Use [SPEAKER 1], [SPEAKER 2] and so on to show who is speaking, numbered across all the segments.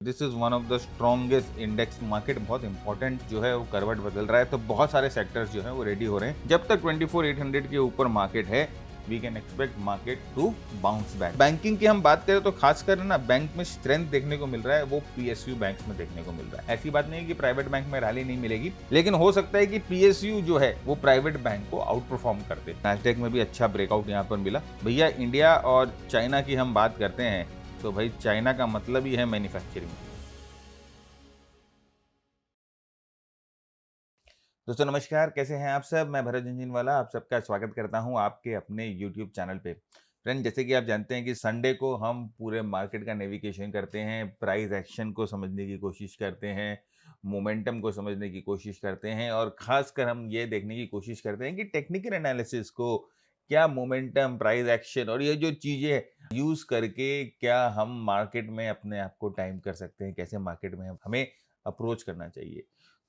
[SPEAKER 1] This is one of the strongest index. Market बहुत important जो है वो करवट बदल रहा है, तो बहुत सारे सेक्टर्स जो है वो रेडी हो रहे हैं। जब तक 24,800 के ऊपर मार्केट है, we can expect market to bounce back. Banking की हम बात करें तो खासकर ना बैंक में स्ट्रेंथ देखने को मिल रहा है, वो पीएसयू बैंक में देखने को मिल रहा है। ऐसी बात नहीं है कि प्राइवेट बैंक में रैली नहीं मिलेगी, लेकिन हो सकता है कि पीएसयू जो है वो प्राइवेट बैंक को आउट परफॉर्म कर दे। नैस्डैक में भी अच्छा ब्रेकआउट यहाँ पर मिला। भैया इंडिया और चाइना की हम बात करते हैं तो भाई चाइना का मतलब ही है मैन्युफैक्चरिंग। दोस्तों नमस्कार, कैसे हैं आप सब। मैं भरत झुनझुनवाला आप सबका स्वागत करता हूं आपके अपने YouTube चैनल पे। फ्रेंड, जैसे कि आप जानते हैं कि संडे को हम पूरे मार्केट का नेविगेशन करते हैं, प्राइस एक्शन को समझने की कोशिश करते हैं, मोमेंटम को समझने की कोशिश करते हैं और खासकर हम ये देखने की कोशिश करते हैं कि टेक्निकल एनालिसिस को क्या मोमेंटम, प्राइस एक्शन और ये जो चीज़ें यूज़ करके क्या हम मार्केट में अपने आप को टाइम कर सकते हैं, कैसे मार्केट में हमें अप्रोच करना चाहिए।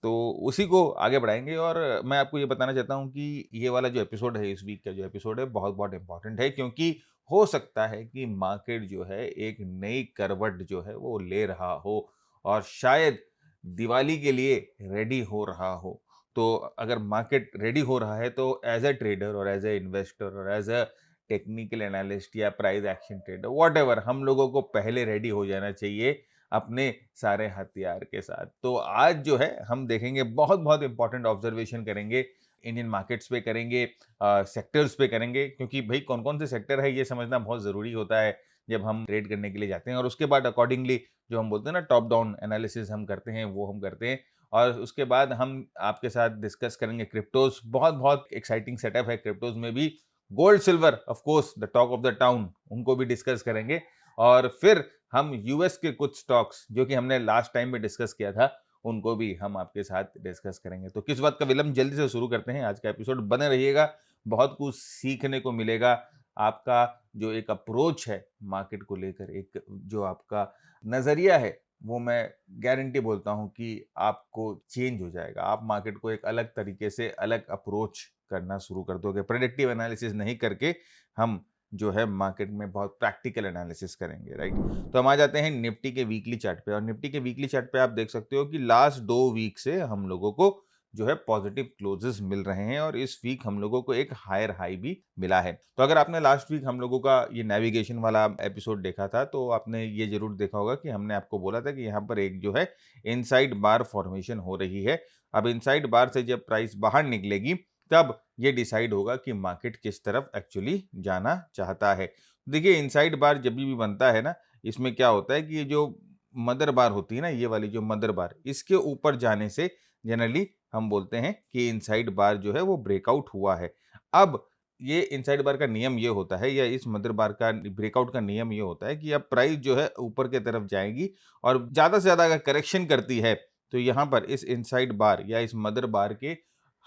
[SPEAKER 1] तो उसी को आगे बढ़ाएँगे और मैं आपको ये बताना चाहता हूँ कि ये वाला जो एपिसोड है, इस वीक का जो एपिसोड है, बहुत-बहुत इम्पोर्टेंट है, क्योंकि हो सकता है कि मार्केट जो है एक नई करवट जो है वो ले रहा हो और शायद दिवाली के लिए रेडी हो रहा हो। तो अगर मार्केट रेडी हो रहा है तो एज़ अ ट्रेडर और एज़ अ इन्वेस्टर और एज़ अ टेक्निकल एनालिस्ट या प्राइस एक्शन ट्रेडर, व्हाटएवर, हम लोगों को पहले रेडी हो जाना चाहिए अपने सारे हथियार के साथ। तो आज जो है हम देखेंगे, बहुत-बहुत इम्पोर्टेंट ऑब्जर्वेशन करेंगे, इंडियन मार्केट्स पे करेंगे, सेक्टर्स पे करेंगे, क्योंकि भई कौन-कौन से सेक्टर है ये समझना बहुत ज़रूरी होता है जब हम ट्रेड करने के लिए जाते हैं। और उसके बाद अकॉर्डिंगली जो हम बोलते हैं ना टॉप डाउन एनालिसिस हम करते हैं, वो हम करते हैं। और उसके बाद हम आपके साथ डिस्कस करेंगे क्रिप्टोज़। बहुत-बहुत एक्साइटिंग सेटअप है क्रिप्टोज़ में भी। Gold, silver, of course the talk of the town, उनको भी डिस्कस करेंगे। और फिर हम यूएस के कुछ स्टॉक्स जो कि हमने लास्ट टाइम में डिस्कस किया था, उनको भी हम आपके साथ डिस्कस करेंगे। तो किस बात का विलंब, जल्दी से शुरू करते हैं आज का एपिसोड। बने रहिएगा, बहुत कुछ सीखने को मिलेगा। आपका जो एक अप्रोच है मार्केट को लेकर, एक जो आपका नज़रिया है, वो मैं गारंटी बोलता हूँ कि आपको चेंज हो जाएगा। आप मार्केट को एक अलग तरीके से, अलग अप्रोच करना शुरू कर दोगे। प्रेडिक्टिव एनालिसिस नहीं करके हम जो है मार्केट में बहुत प्रैक्टिकल एनालिसिस करेंगे, राइट। तो हम आ जाते हैं निफ्टी के वीकली चार्ट पे, और निफ्टी के वीकली चार्ट पे आप देख सकते हो कि लास्ट 2 वीक से हम लोगों को जो है पॉजिटिव क्लोजेस मिल रहे हैं और इस वीक हम लोगों को एक हायर हाई भी मिला है। तो अगर आपने लास्ट वीक हम लोगों का ये नेविगेशन वाला एपिसोड देखा था तो आपने ये जरूर देखा होगा कि हमने आपको बोला था कि यहाँ पर एक जो है इनसाइड बार फॉर्मेशन हो रही है। अब इनसाइड बार से जब प्राइस बाहर निकलेगी तब ये डिसाइड होगा कि मार्केट किस तरफ एक्चुअली जाना चाहता है। देखिए, इनसाइड बार जब भी बनता है ना, इसमें क्या होता है कि ये जो मदर बार होती है ना, ये वाली जो मदर बार, इसके ऊपर जाने से जनरली हम बोलते हैं कि इनसाइड बार जो है वो ब्रेकआउट हुआ है। अब ये इनसाइड बार का नियम ये होता है, या इस मदर बार का ब्रेकआउट का नियम ये होता है कि अब प्राइस जो है ऊपर की तरफ जाएगी और ज़्यादा से ज़्यादा अगर करेक्शन करती है तो यहाँ पर इस इनसाइड बार या इस मदर बार के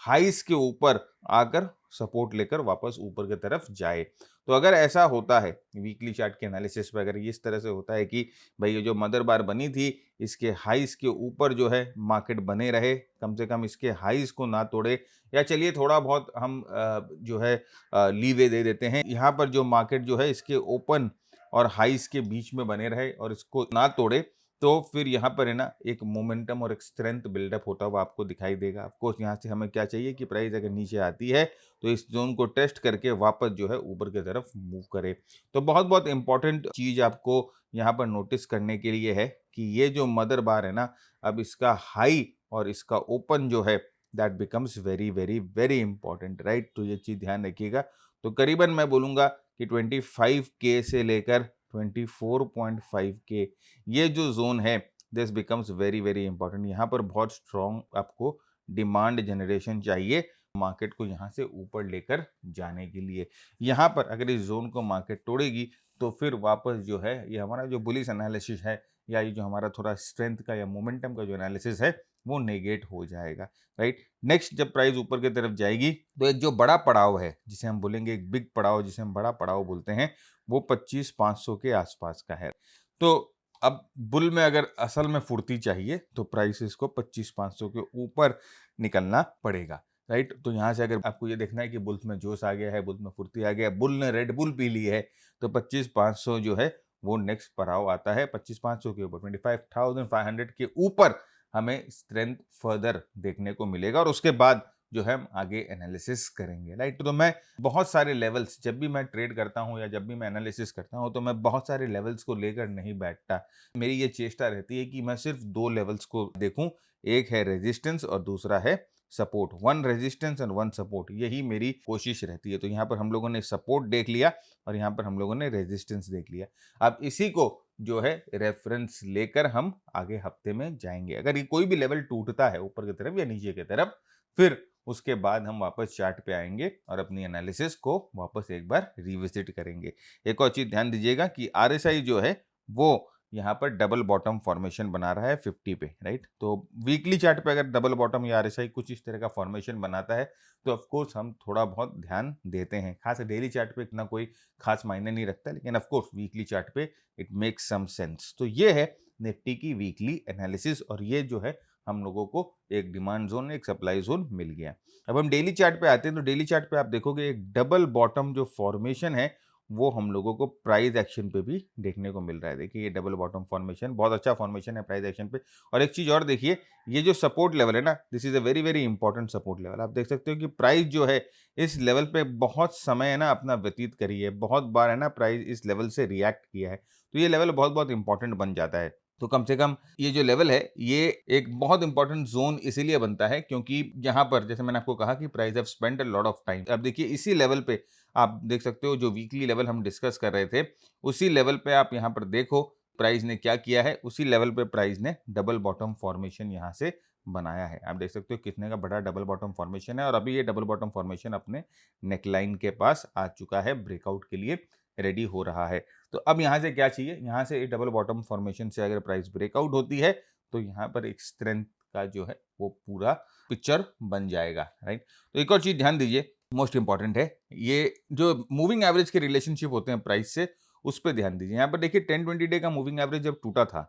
[SPEAKER 1] हाइस के ऊपर आकर सपोर्ट लेकर वापस ऊपर की तरफ जाए। तो अगर ऐसा होता है वीकली चार्ट के एनालिसिस पे, अगर इस तरह से होता है कि भाई ये जो मदर बार बनी थी, इसके हाइस के ऊपर जो है मार्केट बने रहे, कम से कम इसके हाइस को ना तोड़े, या चलिए थोड़ा बहुत हम जो है लीवे दे देते हैं, यहाँ पर जो मार्केट जो है इसके ओपन और हाइस के बीच में बने रहे और इसको ना तोड़े, तो फिर यहाँ पर है ना एक मोमेंटम और एक स्ट्रेंथ बिल्डअप होता हुआ आपको दिखाई देगा। ऑफ कोर्स यहाँ से हमें क्या चाहिए कि प्राइस अगर नीचे आती है तो इस जोन को टेस्ट करके वापस जो है ऊपर की तरफ मूव करे। तो बहुत बहुत इंपॉर्टेंट चीज़ आपको यहाँ पर नोटिस करने के लिए है कि ये जो मदर बार है ना, अब इसका हाई और इसका ओपन जो है that becomes very very very important, right. तो ये चीज़ ध्यान रखिएगा। तो करीबन मैं बोलूँगा कि 25K से लेकर 24.5K, ये जो जोन है, this becomes very very important. यहाँ पर बहुत स्ट्रॉन्ग आपको डिमांड जनरेशन चाहिए मार्केट को यहाँ से ऊपर लेकर जाने के लिए। यहाँ पर अगर इस जोन को मार्केट तोड़ेगी तो फिर वापस जो है ये हमारा जो बुलिश एनालिसिस है, या ये जो हमारा थोड़ा स्ट्रेंथ का या मोमेंटम का जो एनालिसिस है, वो नेगेट हो जाएगा, राइट। नेक्स्ट जब प्राइस ऊपर की तरफ जाएगी तो एक जो बड़ा पड़ाव है, जिसे हम बोलेंगे एक बिग पड़ाव, जिसे हम बड़ा पड़ाव बोलते हैं, वो 25,500 के आसपास का है। तो अब बुल में अगर असल में फुर्ती चाहिए तो प्राइसेस को 25,500 के ऊपर निकलना पड़ेगा, राइट। तो यहाँ से अगर आपको ये देखना है कि बुल्स में जोश आ गया है, बुल्स में फुर्ती आ गया है, बुल ने रेड बुल पी ली है, तो 25,500 जो है वो नेक्स्ट पड़ाव आता है 25,500 के ऊपर, 25,500 के ऊपर हमें स्ट्रेंथ फर्दर देखने को मिलेगा और उसके बाद जो है हम आगे एनालिसिस करेंगे, राइट। तो मैं बहुत सारे लेवल्स, जब भी मैं ट्रेड करता हूँ या जब भी मैं एनालिसिस करता हूँ, तो मैं बहुत सारे लेवल्स को लेकर नहीं बैठता। मेरी ये चेष्टा रहती है कि मैं सिर्फ 2 लेवल्स को देखूं, एक है रेजिस्टेंस और दूसरा है सपोर्ट। 1 रेजिस्टेंस एंड 1 सपोर्ट, यही मेरी कोशिश रहती है। तो यहाँ पर हम लोगों ने सपोर्ट देख लिया और यहाँ पर हम लोगों ने रेजिस्टेंस देख लिया। अब इसी को जो है रेफरेंस लेकर हम आगे हफ्ते में जाएंगे। अगर ये कोई भी लेवल टूटता है ऊपर की तरफ या नीचे की तरफ, फिर उसके बाद हम वापस चार्ट पे आएंगे और अपनी एनालिसिस को वापस एक बार रिविजिट करेंगे। एक और चीज ध्यान दीजिएगा कि आरएसआई जो है वो यहाँ पर डबल बॉटम फॉर्मेशन बना रहा है 50 पे, राइट। तो वीकली चार्ट पे अगर डबल बॉटम या आरएसआई कुछ इस तरह का फॉर्मेशन बनाता है तो ऑफ कोर्स हम थोड़ा बहुत ध्यान देते हैं। खास डेली चार्ट पे इतना कोई खास मायने नहीं रखता, लेकिन ऑफ कोर्स वीकली चार्ट पे इट मेक्स सम सेंस। तो ये है निफ्टी की वीकली एनालिसिस और ये जो है हम लोगों को एक डिमांड जोन, एक सप्लाई जोन मिल गया। अब हम डेली चार्ट पे आते हैं, तो डेली चार्ट पे आप देखोगे एक डबल बॉटम जो फॉर्मेशन है वो हम लोगों को प्राइस एक्शन पे भी देखने को मिल रहा है। देखिए ये डबल बॉटम फॉर्मेशन बहुत अच्छा फॉर्मेशन है प्राइस एक्शन पे। और एक चीज और देखिए, ये जो सपोर्ट लेवल है ना, this is a very very important support level. आप देख सकते हो कि प्राइस जो है इस लेवल पे बहुत समय है ना अपना व्यतीत करी है, बहुत बार है ना प्राइस इस लेवल से रिएक्ट किया है। तो ये लेवल बहुत बहुत इंपॉर्टेंट बन जाता है। तो कम से कम ये जो लेवल है ये एक बहुत इंपॉर्टेंट जोन इसीलिए बनता है क्योंकि यहाँ पर जैसे मैंने आपको कहा कि price have spent a lot of time. अब देखिए इसी लेवल पे आप देख सकते हो, जो वीकली लेवल हम डिस्कस कर रहे थे उसी लेवल पे आप यहाँ पर देखो प्राइस ने क्या किया है। उसी लेवल पे प्राइस ने डबल बॉटम फॉर्मेशन यहाँ से बनाया है। आप देख सकते हो कितने का बड़ा डबल बॉटम फॉर्मेशन है और अभी ये डबल बॉटम फॉर्मेशन अपने नेकलाइन के पास आ चुका है, ब्रेकआउट के लिए रेडी हो रहा है। तो अब यहाँ से क्या चाहिए, यहाँ से डबल बॉटम फॉर्मेशन से अगर प्राइस ब्रेकआउट होती है तो यहाँ पर एक स्ट्रेंथ का जो है वो पूरा पिक्चर बन जाएगा, राइट। तो एक और चीज ध्यान दीजिए, मोस्ट इंपॉर्टेंट है, ये जो मूविंग एवरेज के रिलेशनशिप होते हैं प्राइस से, उस पर ध्यान दीजिए। यहाँ पर देखिए 10-20 डे का मूविंग एवरेज जब टूटा था,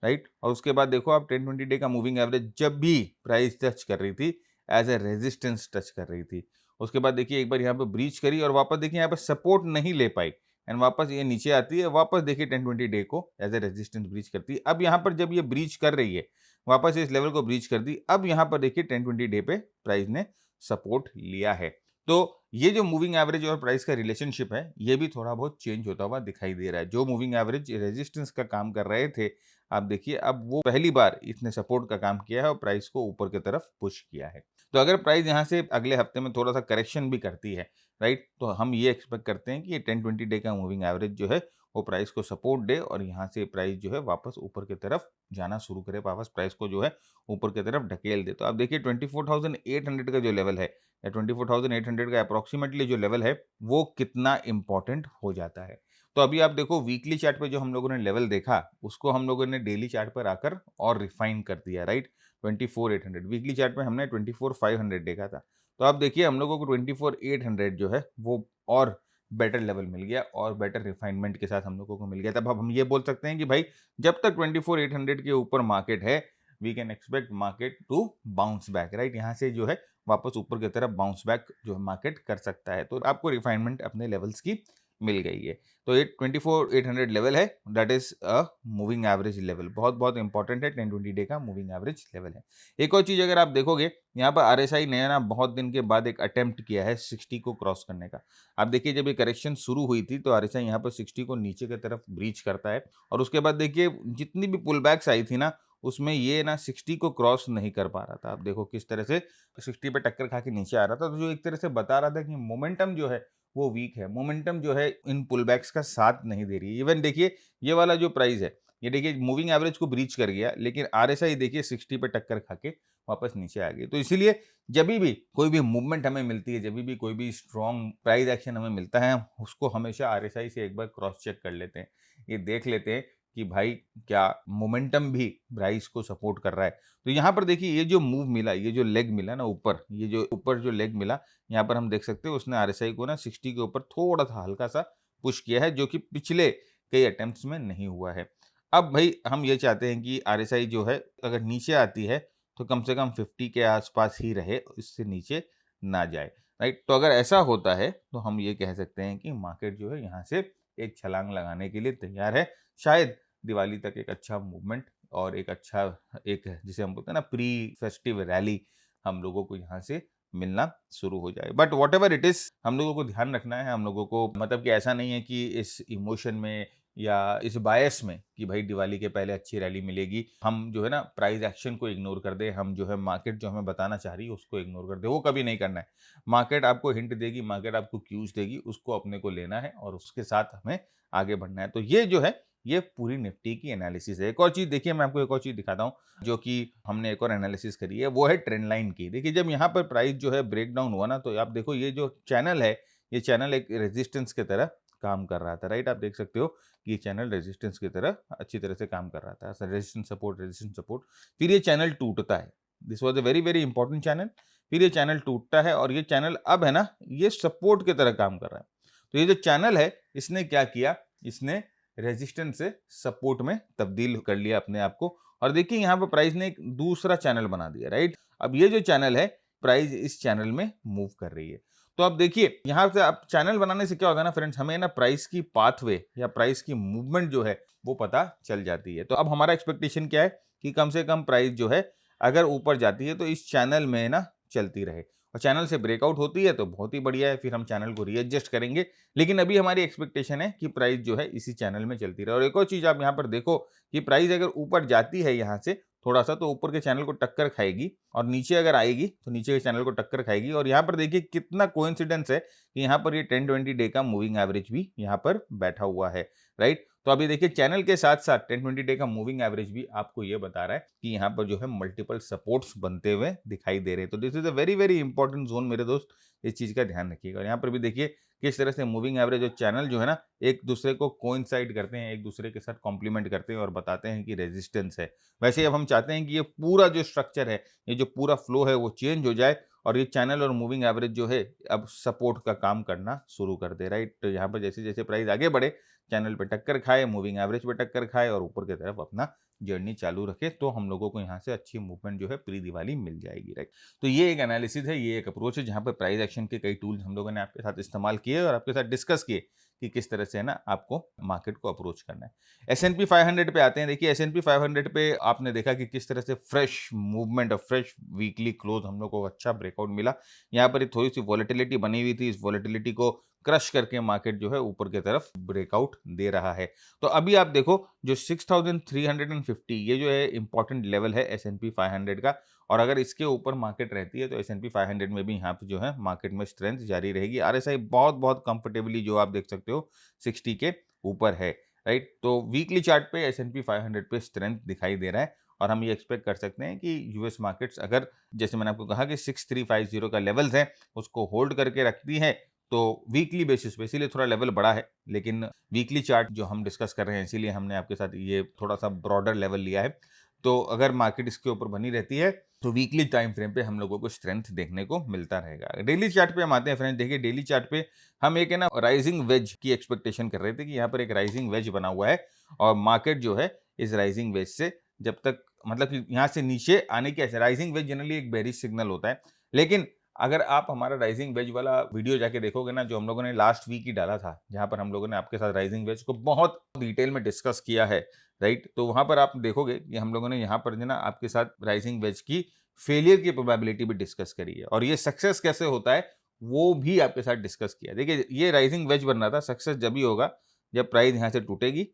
[SPEAKER 1] राइट, और उसके बाद देखो आप 10-20 डे का मूविंग एवरेज जब भी प्राइस टच कर रही थी एज ए रेजिस्टेंस टच कर रही थी, उसके बाद देखिए एक बार यहाँ पर ब्रीच करी और वापस देखिए यहाँ पर सपोर्ट नहीं ले पाई एंड वापस ये नीचे आती है, वापस देखिए 10-20 डे को एज ए रेजिस्टेंस ब्रीच करती है। अब यहाँ पर जब ये ब्रीच कर रही है, वापस इस लेवल को ब्रीच कर दी, अब यहाँ पर देखिए 10-20 डे पे प्राइस ने सपोर्ट लिया है। तो ये जो मूविंग एवरेज और प्राइस का रिलेशनशिप है ये भी थोड़ा बहुत चेंज होता हुआ दिखाई दे रहा है। जो मूविंग एवरेज रेजिस्टेंस का काम कर रहे थे, आप देखिए अब वो पहली बार इसने सपोर्ट का काम किया है और प्राइस को ऊपर की तरफ पुश किया है। तो अगर प्राइस यहाँ से अगले हफ्ते में थोड़ा सा करेक्शन भी करती है, राइट, तो हम ये एक्सपेक्ट करते हैं कि ये 10-20 डे का मूविंग एवरेज जो है वो प्राइस को सपोर्ट दे और यहाँ से प्राइस जो है वापस ऊपर की तरफ जाना शुरू करे, वापस प्राइस को जो है ऊपर की तरफ ढकेल दे। तो आप देखिए 24,800 का जो लेवल है या 24,800 का अप्रोक्सीमेटली जो लेवल है वो कितना इंपॉर्टेंट हो जाता है। तो अभी आप देखो वीकली चार्ट पे जो हम लोगों ने लेवल देखा उसको हम लोगों ने डेली चार्ट पर आकर और रिफाइन कर दिया, राइट। 24,800 वीकली चार्ट में हमने 24,500 देखा था। तो आप देखिए हम लोगों को 24,800 जो है वो और बेटर लेवल मिल गया और बेटर रिफाइनमेंट के साथ हम लोगों को मिल गया। तब अब हम ये बोल सकते हैं कि भाई जब तक 24,800 के ऊपर मार्केट है we can expect market to bounce back, right. यहाँ से जो है वापस ऊपर की तरफ बाउंस बैक जो है मार्केट कर सकता है। तो आपको रिफाइनमेंट अपने लेवल्स की मिल गई है। तो ये 24,800 लेवल है, that is a moving average level, बहुत बहुत इंपॉर्टेंट है, 10-20 डे का मूविंग एवरेज लेवल है। एक और चीज अगर आप देखोगे यहाँ पर आरएसआई ने ना बहुत दिन के बाद एक अटेम्प्ट किया है 60 को क्रॉस करने का। आप देखिए जब ये करेक्शन शुरू हुई थी तो आरएसआई यहाँ पर 60 को नीचे की तरफ ब्रीच करता है और उसके बाद देखिए जितनी भी पुल बैक्स आई थी ना उसमें ये ना 60 को क्रॉस नहीं कर पा रहा था। आप देखो किस तरह से 60 पे टक्कर खा के नीचे आ रहा था, तो जो एक तरह से बता रहा था कि मोमेंटम जो है वो वीक है, मोमेंटम जो है इन पुलबैक्स का साथ नहीं दे रही है। इवन देखिए ये वाला जो प्राइस है ये देखिए मूविंग एवरेज को ब्रीच कर गया, लेकिन आरएसआई देखिए 60 पे टक्कर खा के वापस नीचे आ गई। तो इसीलिए जब भी कोई भी मूवमेंट हमें मिलती है, जब भी कोई भी स्ट्रॉन्ग प्राइस एक्शन हमें मिलता है, हम उसको हमेशा आरएसआई से एक बार क्रॉस चेक कर लेते हैं, ये देख लेते हैं कि भाई क्या मोमेंटम भी प्राइस को सपोर्ट कर रहा है। तो यहाँ पर देखिए ये जो मूव मिला, ये जो लेग मिला ना ऊपर, ये जो ऊपर जो लेग मिला, यहाँ पर हम देख सकते हैं उसने आरएसआई को ना 60 के ऊपर थोड़ा सा हल्का सा पुश किया है, जो कि पिछले कई अटेम्प्ट्स में नहीं हुआ है। अब भाई हम ये चाहते हैं कि आरएसआई जो है अगर नीचे आती है तो कम से कम 50 के आसपास ही रहे, इससे नीचे ना जाए, राइट। तो अगर ऐसा होता है तो हम ये कह सकते हैं कि मार्केट जो है यहाँ से एक छलांग लगाने के लिए तैयार है। शायद दिवाली तक एक अच्छा मूवमेंट और एक अच्छा, एक जिसे हम बोलते हैं ना प्री फेस्टिव रैली, हम लोगों को यहाँ से मिलना शुरू हो जाए। बट व्हाटएवर इट इज, हम लोगों को ध्यान रखना है, हम लोगों को मतलब कि ऐसा नहीं है कि इस इमोशन में या इस बायस में कि भाई दिवाली के पहले अच्छी रैली मिलेगी, हम जो है ना प्राइस एक्शन को इग्नोर कर दे, हम जो है मार्केट जो हमें बताना चाह रही है उसको इग्नोर कर दे। वो कभी नहीं करना है। मार्केट आपको हिंट देगी, मार्केट आपको क्यूज देगी, उसको अपने को लेना है और उसके साथ हमें आगे बढ़ना है। तो ये जो है ये पूरी निफ्टी की एनालिसिस है। एक और चीज देखिए, मैं आपको एक और चीज दिखाता हूँ जो कि हमने एक और एनालिसिस करी है, वो है ट्रेंड लाइन की। देखिए जब यहाँ पर प्राइस जो है ब्रेक डाउन हुआ ना, तो आप देखो ये जो चैनल है, ये चैनल एक रेजिस्टेंस की तरह काम कर रहा था, राइट। आप देख सकते हो कि ये चैनल रेजिस्टेंस की तरह अच्छी तरह से काम कर रहा था, रेजिस्टेंस सपोर्ट, रेजिस्टेंस सपोर्ट। फिर ये चैनल टूटता है, this was a very very important channel. फिर ये चैनल टूटता है और ये चैनल अब है ना, ये सपोर्ट की तरह काम कर रहा है। तो ये जो चैनल है, इसने क्या किया, इसने रेजिस्टेंस से सपोर्ट में तब्दील कर लिया अपने आप को। और देखिए यहाँ पर प्राइस ने एक दूसरा चैनल बना दिया, राइट। अब ये जो चैनल है, प्राइस इस चैनल में मूव कर रही है। तो अब देखिए यहाँ से आप चैनल बनाने से क्या होता है ना फ्रेंड्स, हमें ना प्राइस की पाथवे या प्राइस की मूवमेंट जो है वो पता चल जाती है। तो अब हमारा एक्सपेक्टेशन क्या है कि कम से कम प्राइस जो है अगर ऊपर जाती है तो इस चैनल में ना चलती रहे, और चैनल से ब्रेकआउट होती है तो बहुत ही बढ़िया है, फिर हम चैनल को रीएडजस्ट करेंगे। लेकिन अभी हमारी एक्सपेक्टेशन है कि प्राइस जो है इसी चैनल में चलती रहे। और एक और चीज आप यहाँ पर देखो कि प्राइस अगर ऊपर जाती है यहाँ से थोड़ा सा, तो ऊपर के चैनल को टक्कर खाएगी, और नीचे अगर आएगी तो नीचे के चैनल को टक्कर खाएगी। और यहाँ पर देखिए कितना कोइंसिडेंस है कि यहाँ पर ये 10-20 डे का मूविंग एवरेज भी यहाँ पर बैठा हुआ है, राइट। तो अभी देखिए चैनल के साथ साथ 10-20 डे का मूविंग एवरेज भी आपको ये बता रहा है कि यहाँ पर जो है मल्टीपल सपोर्ट्स बनते हुए दिखाई दे रहे हैं। तो this is a very very important zone मेरे दोस्त, इस चीज का ध्यान रखिएगा। और यहाँ पर भी देखिए किस तरह से मूविंग एवरेज और चैनल जो है ना एक दूसरे को कोइंसाइड करते हैं, एक दूसरे के साथ कॉम्प्लीमेंट करते हैं और बताते हैं कि रेजिस्टेंस है। वैसे ही अब हम चाहते हैं कि ये पूरा जो स्ट्रक्चर है, ये जो पूरा फ्लो है वो चेंज हो जाए और ये चैनल और मूविंग एवरेज जो है अब सपोर्ट का काम करना शुरू कर दे, राइट। तो यहाँ पर जैसे जैसे प्राइस आगे बढ़े, चैनल पे टक्कर खाए, मूविंग एवरेज पे टक्कर खाए और ऊपर की तरफ अपना जर्नी चालू रखे, तो हम लोगों को यहाँ से अच्छी मूवमेंट जो है प्री दिवाली मिल जाएगी, राइट। तो ये एक एनालिसिस है, ये एक अप्रोच है जहाँ पर प्राइस एक्शन के कई टूल्स हम लोगों ने आपके साथ इस्तेमाल किए और आपके साथ डिस्कस किए कि किस तरह से है ना आपको मार्केट को अप्रोच करना है। S&P 500 पे आते हैं। देखिए S&P 500 पे आपने देखा कि किस तरह से फ्रेश मूवमेंट और फ्रेश वीकली क्लोज हम लोग को अच्छा ब्रेकआउट मिला। यहाँ पर थोड़ी सी वॉलेटिलिटी बनी हुई थी, इस वॉलेटिलिटी को क्रश करके मार्केट जो है ऊपर की तरफ ब्रेकआउट दे रहा है। तो अभी आप देखो जो 6350 ये जो है इंपॉर्टेंट लेवल है S&P 500 का, और अगर इसके ऊपर मार्केट रहती है तो S&P 500 में भी यहाँ पे जो है मार्केट में स्ट्रेंथ जारी रहेगी। RSI बहुत बहुत कंफर्टेबली जो आप देख सकते हो 60 के ऊपर है, राइट। तो वीकली चार्ट पे S&P 500 पे स्ट्रेंथ दिखाई दे रहा है और हम ये एक्सपेक्ट कर सकते हैं कि यूएस मार्केट्स अगर जैसे मैंने आपको कहा कि 6350 का लेवल्स है उसको होल्ड करके रखती है, तो वीकली बेसिस पे, इसीलिए थोड़ा लेवल बड़ा है, लेकिन वीकली चार्ट जो हम डिस्कस कर रहे हैं इसीलिए हमने आपके साथ ये थोड़ा सा ब्रॉडर लेवल लिया है। तो अगर मार्केट इसके ऊपर बनी रहती है तो वीकली टाइम फ्रेम पे हम लोगों को स्ट्रेंथ देखने को मिलता रहेगा। डेली चार्ट पे हम आते हैं फ्रेंड्स। देखिए डेली चार्ट पे हम एक है ना राइजिंग वेज की एक्सपेक्टेशन कर रहे थे कि यहाँ पर एक राइजिंग वेज बना हुआ है और मार्केट जो है इस राइजिंग वेज से जब तक मतलब कि यहाँ से नीचे आने की, राइजिंग वेज जनरली एक बेरिश सिग्नल होता है, लेकिन अगर आप हमारा राइजिंग वेज वाला वीडियो जाके देखोगे ना जो हम लोगों ने लास्ट वीक ही डाला था, जहां पर हम लोगों ने आपके साथ राइजिंग वेज को बहुत डिटेल में डिस्कस किया है, राइट। तो वहां पर आप देखोगे कि हम लोगों ने यहाँ पर जो ना आपके साथ राइजिंग वेज की फेलियर की प्रोबेबिलिटी भी डिस्कस करी है और ये सक्सेस कैसे होता है वो भी आपके साथ डिस्कस किया। देखिए ये राइजिंग वेज बन रहा था, सक्सेस जब ही होगा जब प्राइस यहाँ से टूटेगी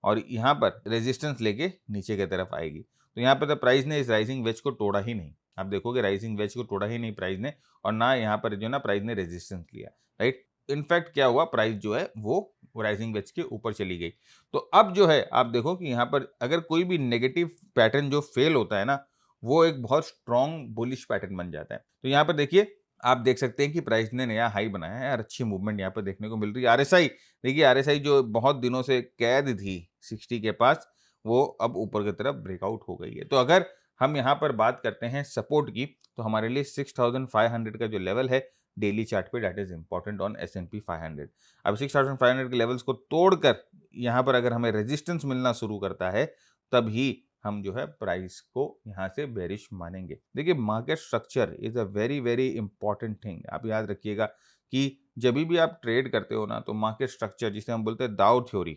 [SPEAKER 1] और यहाँ पर रेजिस्टेंस लेके नीचे की तरफ आएगी। तो यहाँ पर तो प्राइस ने इस राइजिंग वेज को तोड़ा ही नहीं, आप देखोगे राइजिंग वेज को तोड़ा ही नहीं प्राइस ने, और ना यहाँ पर जो ना प्राइस ने रेजिस्टेंस लिया, राइट। इनफैक्ट क्या हुआ, प्राइस जो है वो राइजिंग वेज के ऊपर चली गई। तो अब जो है आप देखो कि यहाँ पर अगर कोई भी नेगेटिव पैटर्न जो फेल होता है ना, वो एक बहुत स्ट्रॉन्ग बुलिश पैटर्न बन जाता है। तो यहाँ पर देखिए आप देख सकते हैं कि प्राइस ने नया हाई बनाया है और अच्छी मूवमेंट यहाँ पर देखने को मिल रही है। RSI देखिए, RSI जो बहुत दिनों से कैद थी 60 के पास, वो अब ऊपर की तरफ ब्रेकआउट हो गई है। तो अगर हम यहाँ पर बात करते हैं सपोर्ट की, तो हमारे लिए 6500 का जो लेवल है डेली चार्ट पे, that is important on S&P 500। अब 6500 के लेवल्स को तोड़कर यहाँ पर अगर हमें रेजिस्टेंस मिलना शुरू करता है तभी हम जो है प्राइस को यहाँ से बेरिश मानेंगे। देखिए market structure is a very very important thing. आप याद रखिएगा कि जभी भी आप ट्रेड करते हो ना, तो मार्केट स्ट्रक्चर जिसे हम बोलते हैं दाओ थ्योरी,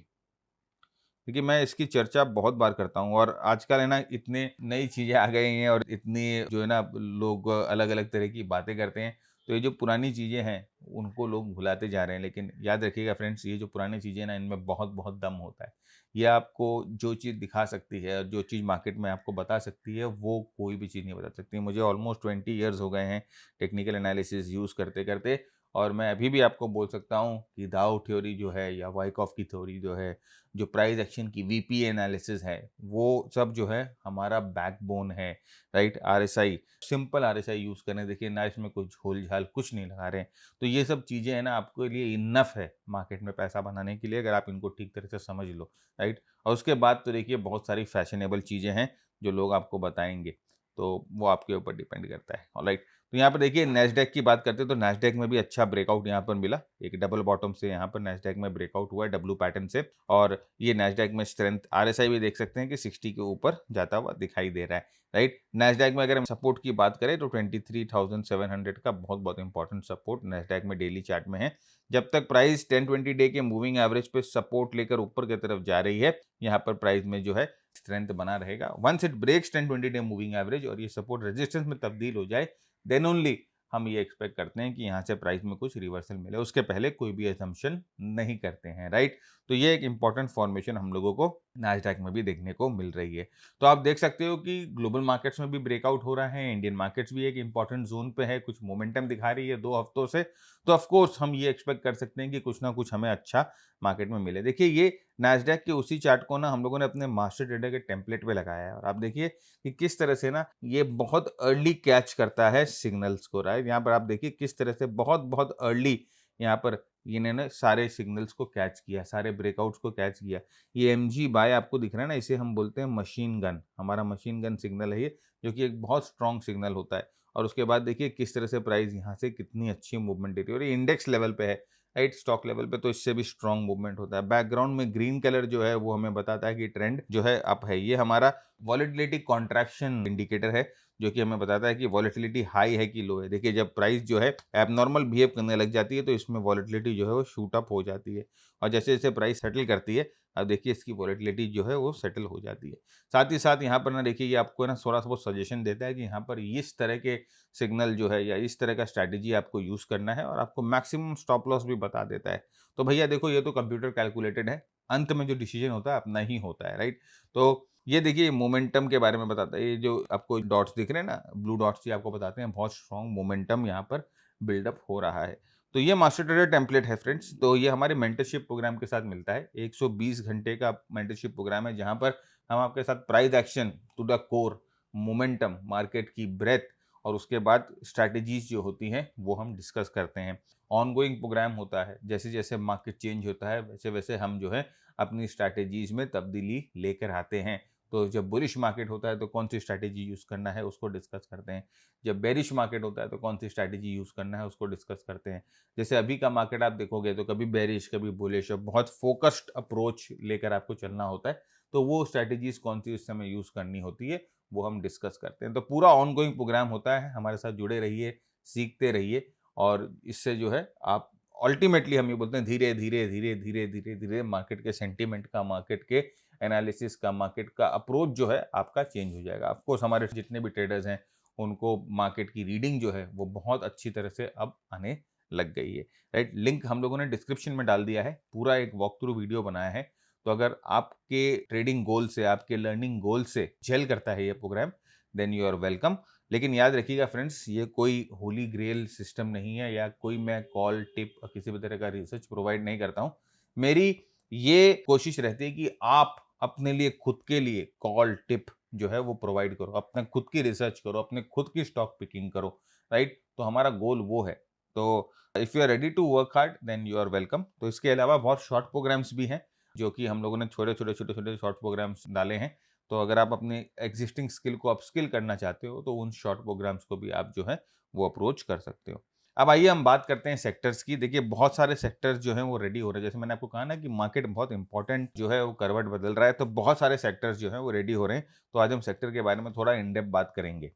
[SPEAKER 1] क्योंकि मैं इसकी चर्चा बहुत बार करता हूँ और आजकल है ना इतने नई चीज़ें आ गई हैं और इतनी जो है ना लोग अलग-अलग तरह की बातें करते हैं। तो ये जो पुरानी चीज़ें हैं, उनको लोग भुलाते जा रहे हैं। लेकिन याद रखिएगा फ्रेंड्स, ये जो पुरानी चीज़ें हैं ना, इनमें बहुत-बहुत दम होता है। ये आपको जो चीज़ दिखा सकती है, जो चीज़ मार्केट में आपको बता सकती है, वो कोई भी चीज़ नहीं बता सकती। मुझे ऑलमोस्ट 20 इयर्स हो गए हैं टेक्निकल एनालिसिस यूज़ करते-करते, और मैं अभी भी आपको बोल सकता हूँ कि दाओ थ्योरी जो है या वाइकॉफ की थ्योरी जो है, जो प्राइस एक्शन की वीपी एनालिसिस है, वो सब जो है हमारा बैकबोन है, right? RSI, simple RSI use करें, देखिए ना इसमें कुछ झोल-झाल कुछ नहीं लगा रहे हैं। तो ये सब चीज़ें हैं ना आपके लिए इनफ है मार्केट में पैसा बनाने के लिए, अगर आप इनको ठीक तरह से समझ लो, राइट? और उसके बाद तो देखिए बहुत सारी फैशनेबल चीज़ें हैं जो लोग आपको बताएँगे, तो वो आपके ऊपर डिपेंड करता है, ऑलराइट? तो यहाँ पे देखिए नैस्डैक की बात करते हैं, तो नैस्डैक में भी अच्छा ब्रेकआउट यहाँ पर मिला। एक डबल बॉटम से यहाँ पर नैस्डैक में ब्रेकआउट हुआ है डब्ल्यू पैटर्न से, और ये नैस्डैक में स्ट्रेंथ आरएसआई भी देख सकते हैं कि 60 के ऊपर जाता हुआ दिखाई दे रहा है, राइट? नैस्डैक में अगर हम सपोर्ट की बात करें तो 23,700 का बहुत-बहुत इंपॉर्टेंट सपोर्ट नैस्डैक में डेली चार्ट में है। जब तक प्राइस 10-20 डे के मूविंग एवरेज पे सपोर्ट लेकर ऊपर की तरफ जा रही है, यहाँ पर प्राइस में जो है स्ट्रेंथ बना रहेगा। Once it breaks 10-20 day moving average और ये सपोर्ट रेजिस्टेंस में तब्दील हो जाए, देन ओनली हम ये एक्सपेक्ट करते हैं कि यहाँ से प्राइस में कुछ रिवर्सल मिले। उसके पहले कोई भी असम्पशन नहीं करते हैं, राइट? तो ये एक इंपॉर्टेंट फॉर्मेशन हम लोगों को नैस्डैक में भी देखने को मिल रही है। तो आप देख सकते हो कि ग्लोबल मार्केट्स में भी ब्रेकआउट हो रहा है, इंडियन मार्केट्स भी एक इंपॉर्टेंट जोन पे है, कुछ मोमेंटम दिखा रही है 2 हफ्तों से। तो ऑफ कोर्स हम ये एक्सपेक्ट कर सकते हैं कि कुछ ना कुछ हमें अच्छा मार्केट में मिले। देखिए ये नैस्डैक के उसी चार्ट को ना हम लोगों ने अपने मास्टर ट्रेडर के टेम्पलेट पे लगाया है, और आप देखिए कि किस तरह से ना ये बहुत अर्ली कैच करता है सिग्नल्स को, राइट? यहाँ पर आप देखिए किस तरह से बहुत-बहुत अर्ली यहाँ पर इन्होंने सारे सिग्नल्स को कैच किया, सारे ब्रेकआउट्स को कैच किया। ये एमजी बाय आपको दिख रहा है ना, इसे हम बोलते हैं मशीन गन, हमारा मशीन गन सिग्नल है ये, जो कि एक बहुत स्ट्रॉन्ग सिग्नल होता है। और उसके बाद देखिए किस तरह से प्राइस यहाँ से कितनी अच्छी मूवमेंट दे रही है, और ये इंडेक्स लेवल पे है, राइट? स्टॉक लेवल पे तो इससे भी स्ट्रॉन्ग मूवमेंट होता है। बैकग्राउंड में ग्रीन कलर जो है वो हमें बताता है कि ट्रेंड जो है अप है। ये हमारा वॉलेटिलिटी कॉन्ट्रैक्शन इंडिकेटर है, जो कि हमें बताता है कि वॉलेटिलिटी हाई है कि लो है। देखिए जब प्राइस जो है एबनॉर्मल बिहेव करने लग जाती है, तो इसमें वॉलेटिलिटी जो है वो शूट अप हो जाती है, और जैसे-जैसे प्राइस सेटल करती है, अब देखिए इसकी वॉलेटिलिटी जो है वो सेटल हो जाती है। साथ ही साथ यहाँ पर ना देखिए ये आपको ना थोड़ा-सा बहुत सजेशन देता है कि यहाँ पर इस तरह के सिग्नल जो है या इस तरह का स्ट्रैटेजी आपको यूज़ करना है, और आपको मैक्सिमम स्टॉप लॉस भी बता देता है। तो भैया देखो ये तो कंप्यूटर कैलकुलेटेड है, अंत में जो डिसीजन होता है अपना ही होता है, राइट? तो ये देखिए मोमेंटम के बारे में बताता है, ये जो आपको डॉट्स दिख रहे हैं ना, ब्लू डॉट्स, ये आपको बताते हैं बहुत स्ट्रॉन्ग मोमेंटम यहाँ पर बिल्डअप हो रहा है। तो ये मास्टर ट्रेडर टेम्पलेट है फ्रेंड्स, तो ये हमारे मेंटरशिप प्रोग्राम के साथ मिलता है। 120 घंटे का मेंटरशिप प्रोग्राम है, जहाँ पर हम आपके साथ price action to the core, momentum, market की ब्रेथ, और उसके बाद स्ट्रैटेजीज जो होती हैं वो हम डिस्कस करते हैं। ऑनगोइंग प्रोग्राम होता है, जैसे-जैसे मार्केट चेंज होता है वैसे-वैसे हम जो है अपनी स्ट्रैटेजीज में तब्दीली लेकर आते हैं। तो जब बुलिश मार्केट होता है तो कौन सी स्ट्रैटेजी यूज़ करना है उसको डिस्कस करते हैं। जब बेरिश मार्केट होता है तो कौन सी स्ट्रैटेजी यूज़ करना है उसको डिस्कस करते हैं। जैसे अभी का मार्केट आप देखोगे तो कभी बेरिश कभी बुलिश, और बहुत फोकस्ड अप्रोच लेकर आपको चलना होता है। तो वो स्ट्रैटेजीज कौन सी उस समय यूज़ करनी होती है वो हम डिस्कस करते हैं। तो पूरा ऑनगोइंग प्रोग्राम होता है, हमारे साथ जुड़े रहिए, सीखते रहिए, और इससे जो है आप अल्टीमेटली हम ये बोलते हैं धीरे, धीरे, धीरे, धीरे, धीरे, धीरे मार्केट के सेंटीमेंट का, मार्केट के एनालिसिस का, मार्केट का अप्रोच जो है आपका चेंज हो जाएगा। ऑफ कोर्स हमारे जितने भी ट्रेडर्स हैं, उनको मार्केट की रीडिंग जो है वो बहुत अच्छी तरह से अब आने लग गई है, राइट? लिंक हम लोगों ने डिस्क्रिप्शन में डाल दिया है, पूरा एक वॉक थ्रू वीडियो बनाया है। तो अगर आपके ट्रेडिंग गोल से, आपके लर्निंग गोल से जेल करता है ये program, then you are welcome. लेकिन याद रखिएगा फ्रेंड्स, ये कोई होली ग्रेल सिस्टम नहीं है, या कोई मैं कॉल, टिप, किसी भी तरह का रिसर्च प्रोवाइड नहीं करता हूँ। मेरी ये कोशिश रहती है कि आप अपने लिए, खुद के लिए कॉल, टिप जो है वो प्रोवाइड करो, अपने खुद की रिसर्च करो, अपने खुद की स्टॉक पिकिंग करो, राइट? तो हमारा गोल वो है। तो if you are ready to work hard then you are welcome. तो इसके अलावा बहुत शॉर्ट प्रोग्राम्स भी हैं, जो कि हम लोगों ने छोटे-छोटे शॉर्ट प्रोग्राम्स डाले हैं। तो अगर आप अपनी एग्जिस्टिंग स्किल को अपस्किल करना चाहते हो, तो उन शॉर्ट प्रोग्राम्स को भी आप जो है वो अप्रोच कर सकते हो। अब आइए हम बात करते हैं सेक्टर्स की। देखिए बहुत सारे सेक्टर्स जो हैं वो रेडी हो रहे हैं। जैसे मैंने आपको कहा ना कि मार्केट बहुत इंपॉर्टेंट जो है वो करवट बदल रहा है, तो बहुत सारे सेक्टर्स जो हैं वो रेडी हो रहे हैं। तो आज हम सेक्टर के बारे में थोड़ा इन डेप्थ बात करेंगे।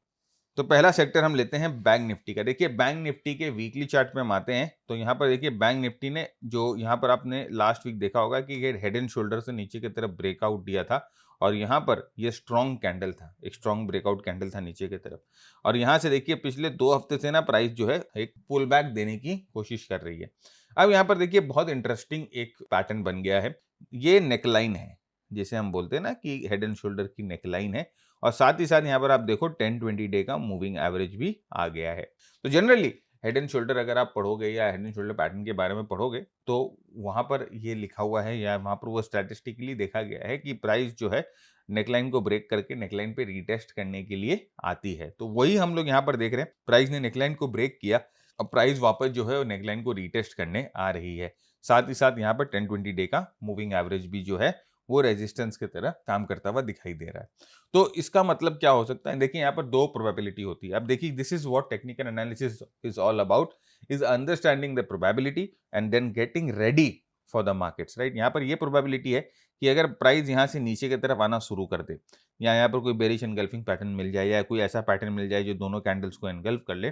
[SPEAKER 1] तो पहला सेक्टर हम लेते हैं बैंक निफ्टी का। देखिए बैंक निफ्टी के वीकली चार्ट पे हम आते हैं तो यहाँ पर देखिए बैंक निफ्टी ने जो यहाँ पर आपने लास्ट वीक देखा होगा कि ये हेड एंड शोल्डर से नीचे की तरफ ब्रेकआउट दिया था और यहाँ पर ये स्ट्रॉन्ग कैंडल था, एक स्ट्रॉन्ग ब्रेकआउट कैंडल था नीचे की तरफ। और यहाँ से देखिए पिछले 2 हफ्ते से ना प्राइस जो है एक पुल बैक देने की कोशिश कर रही है। अब यहाँ पर देखिए बहुत इंटरेस्टिंग एक पैटर्न बन गया है। ये नेकलाइन है, जिसे हम बोलते हैं ना कि हेड एंड शोल्डर की नेकलाइन है, और साथ ही साथ यहाँ पर आप देखो 10-20 डे का मूविंग एवरेज भी आ गया है। तो जनरली हेड एंड शोल्डर अगर आप पढ़ोगे या हेड एंड शोल्डर पैटर्न के बारे में पढ़ोगे तो वहां पर ये लिखा हुआ है या वहां पर वो स्टैटिस्टिकली देखा गया है कि प्राइस जो है नेकलाइन को ब्रेक करके नेकलाइन पे रीटेस्ट करने के लिए आती है। तो वही हम लोग यहाँ पर देख रहे हैं, प्राइस ने नेकलाइन को ब्रेक किया और प्राइस वापस जो है नेकलाइन को रीटेस्ट करने आ रही है। साथ ही साथ यहाँ पर 10-20 डे का मूविंग एवरेज भी जो है वो रेजिस्टेंस की तरह काम करता हुआ दिखाई दे रहा है। तो इसका मतलब क्या हो सकता है, देखिए यहाँ पर 2 प्रोबेबिलिटी होती है। अब देखिए this is what technical analysis is all about, is understanding the probability and then getting ready for the markets, right. यहाँ पर ये प्रोबेबिलिटी है कि अगर प्राइस यहाँ से नीचे की तरफ आना शुरू कर दे या यहाँ पर कोई बेरिश एनगल्फिंग पैटर्न मिल जाए या कोई ऐसा पैटर्न मिल जाए जो दोनों कैंडल्स को एनगल्फ कर ले,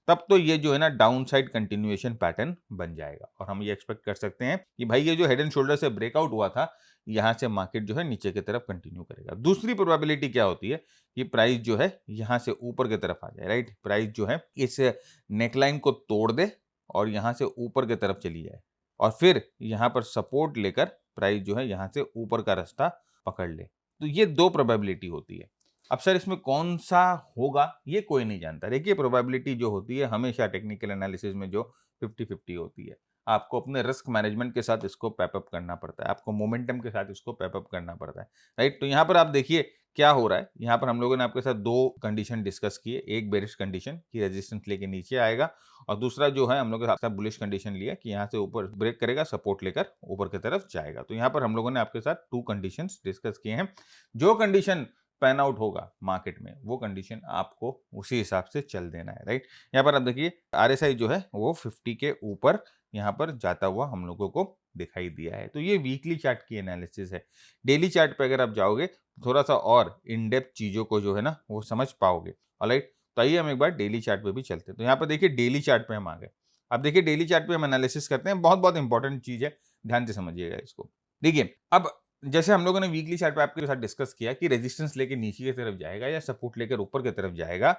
[SPEAKER 1] तब तो ये जो है ना डाउन साइड कंटिन्यूएशन पैटर्न बन जाएगा और हम ये एक्सपेक्ट कर सकते हैं कि भाई ये जो हेड एंड शोल्डर से ब्रेकआउट हुआ था यहाँ से मार्केट जो है नीचे की तरफ कंटिन्यू करेगा। दूसरी प्रोबेबिलिटी क्या होती है कि प्राइस जो है यहाँ से ऊपर की तरफ आ जाए, राइट। प्राइस जो है इस नेकलाइन को तोड़ दे और यहाँ से ऊपर की तरफ चली जाए और फिर यहाँ पर सपोर्ट लेकर प्राइस जो है यहाँ से ऊपर का रास्ता पकड़ ले। तो ये 2 प्रोबेबिलिटी होती है। अब सर इसमें कौन सा होगा ये कोई नहीं जानता। देखिए प्रोबेबिलिटी जो होती है हमेशा टेक्निकल एनालिसिस में जो 50-50 होती है, आपको अपने रिस्क मैनेजमेंट के साथ इसको पैपअप करना पड़ता है, आपको मोमेंटम के साथ इसको पैपअप करना पड़ता है, राइट। तो यहाँ पर आप देखिए क्या हो रहा है, यहाँ पर हम लोगों ने आपके साथ 2 कंडीशन डिस्कस किए, एक बेरिश कंडीशन की रेजिस्टेंस लेके नीचे आएगा और दूसरा जो है हम लोगों के साथ बुलिश कंडीशन लिया कि यहाँ से ऊपर ब्रेक करेगा, सपोर्ट लेकर ऊपर की तरफ जाएगा। तो यहाँ पर हम लोगों ने आपके साथ 2 कंडीशंस डिस्कस किए हैं। जो कंडीशन पैन आउट होगा मार्केट में वो कंडीशन आपको उसी हिसाब से चल देना है, राइट। यहाँ पर आप देखिए आरएसआई जो है वो 50 के ऊपर यहाँ पर जाता हुआ हम लोगों को दिखाई दिया है। तो ये वीकली चार्ट की एनालिसिस है। डेली चार्ट पे अगर आप जाओगे थोड़ा सा और इन डेप्थ चीजों को जो है ना वो समझ पाओगे, ऑलराइट। तो आइए हम एक बार डेली चार्ट पे भी चलते हैं। तो यहाँ पर देखिए डेली चार्ट पे हम आ गए। अब देखिए डेली चार्ट पे हम एनालिसिस करते हैं, बहुत बहुत इंपॉर्टेंट चीज है, ध्यान से समझिएगा इसको। देखिए अब जैसे हम लोगों ने वीकली चार्ट पे आपके साथ डिस्कस किया कि रेजिस्टेंस लेके नीचे की तरफ जाएगा या सपोर्ट लेकर ऊपर की तरफ जाएगा,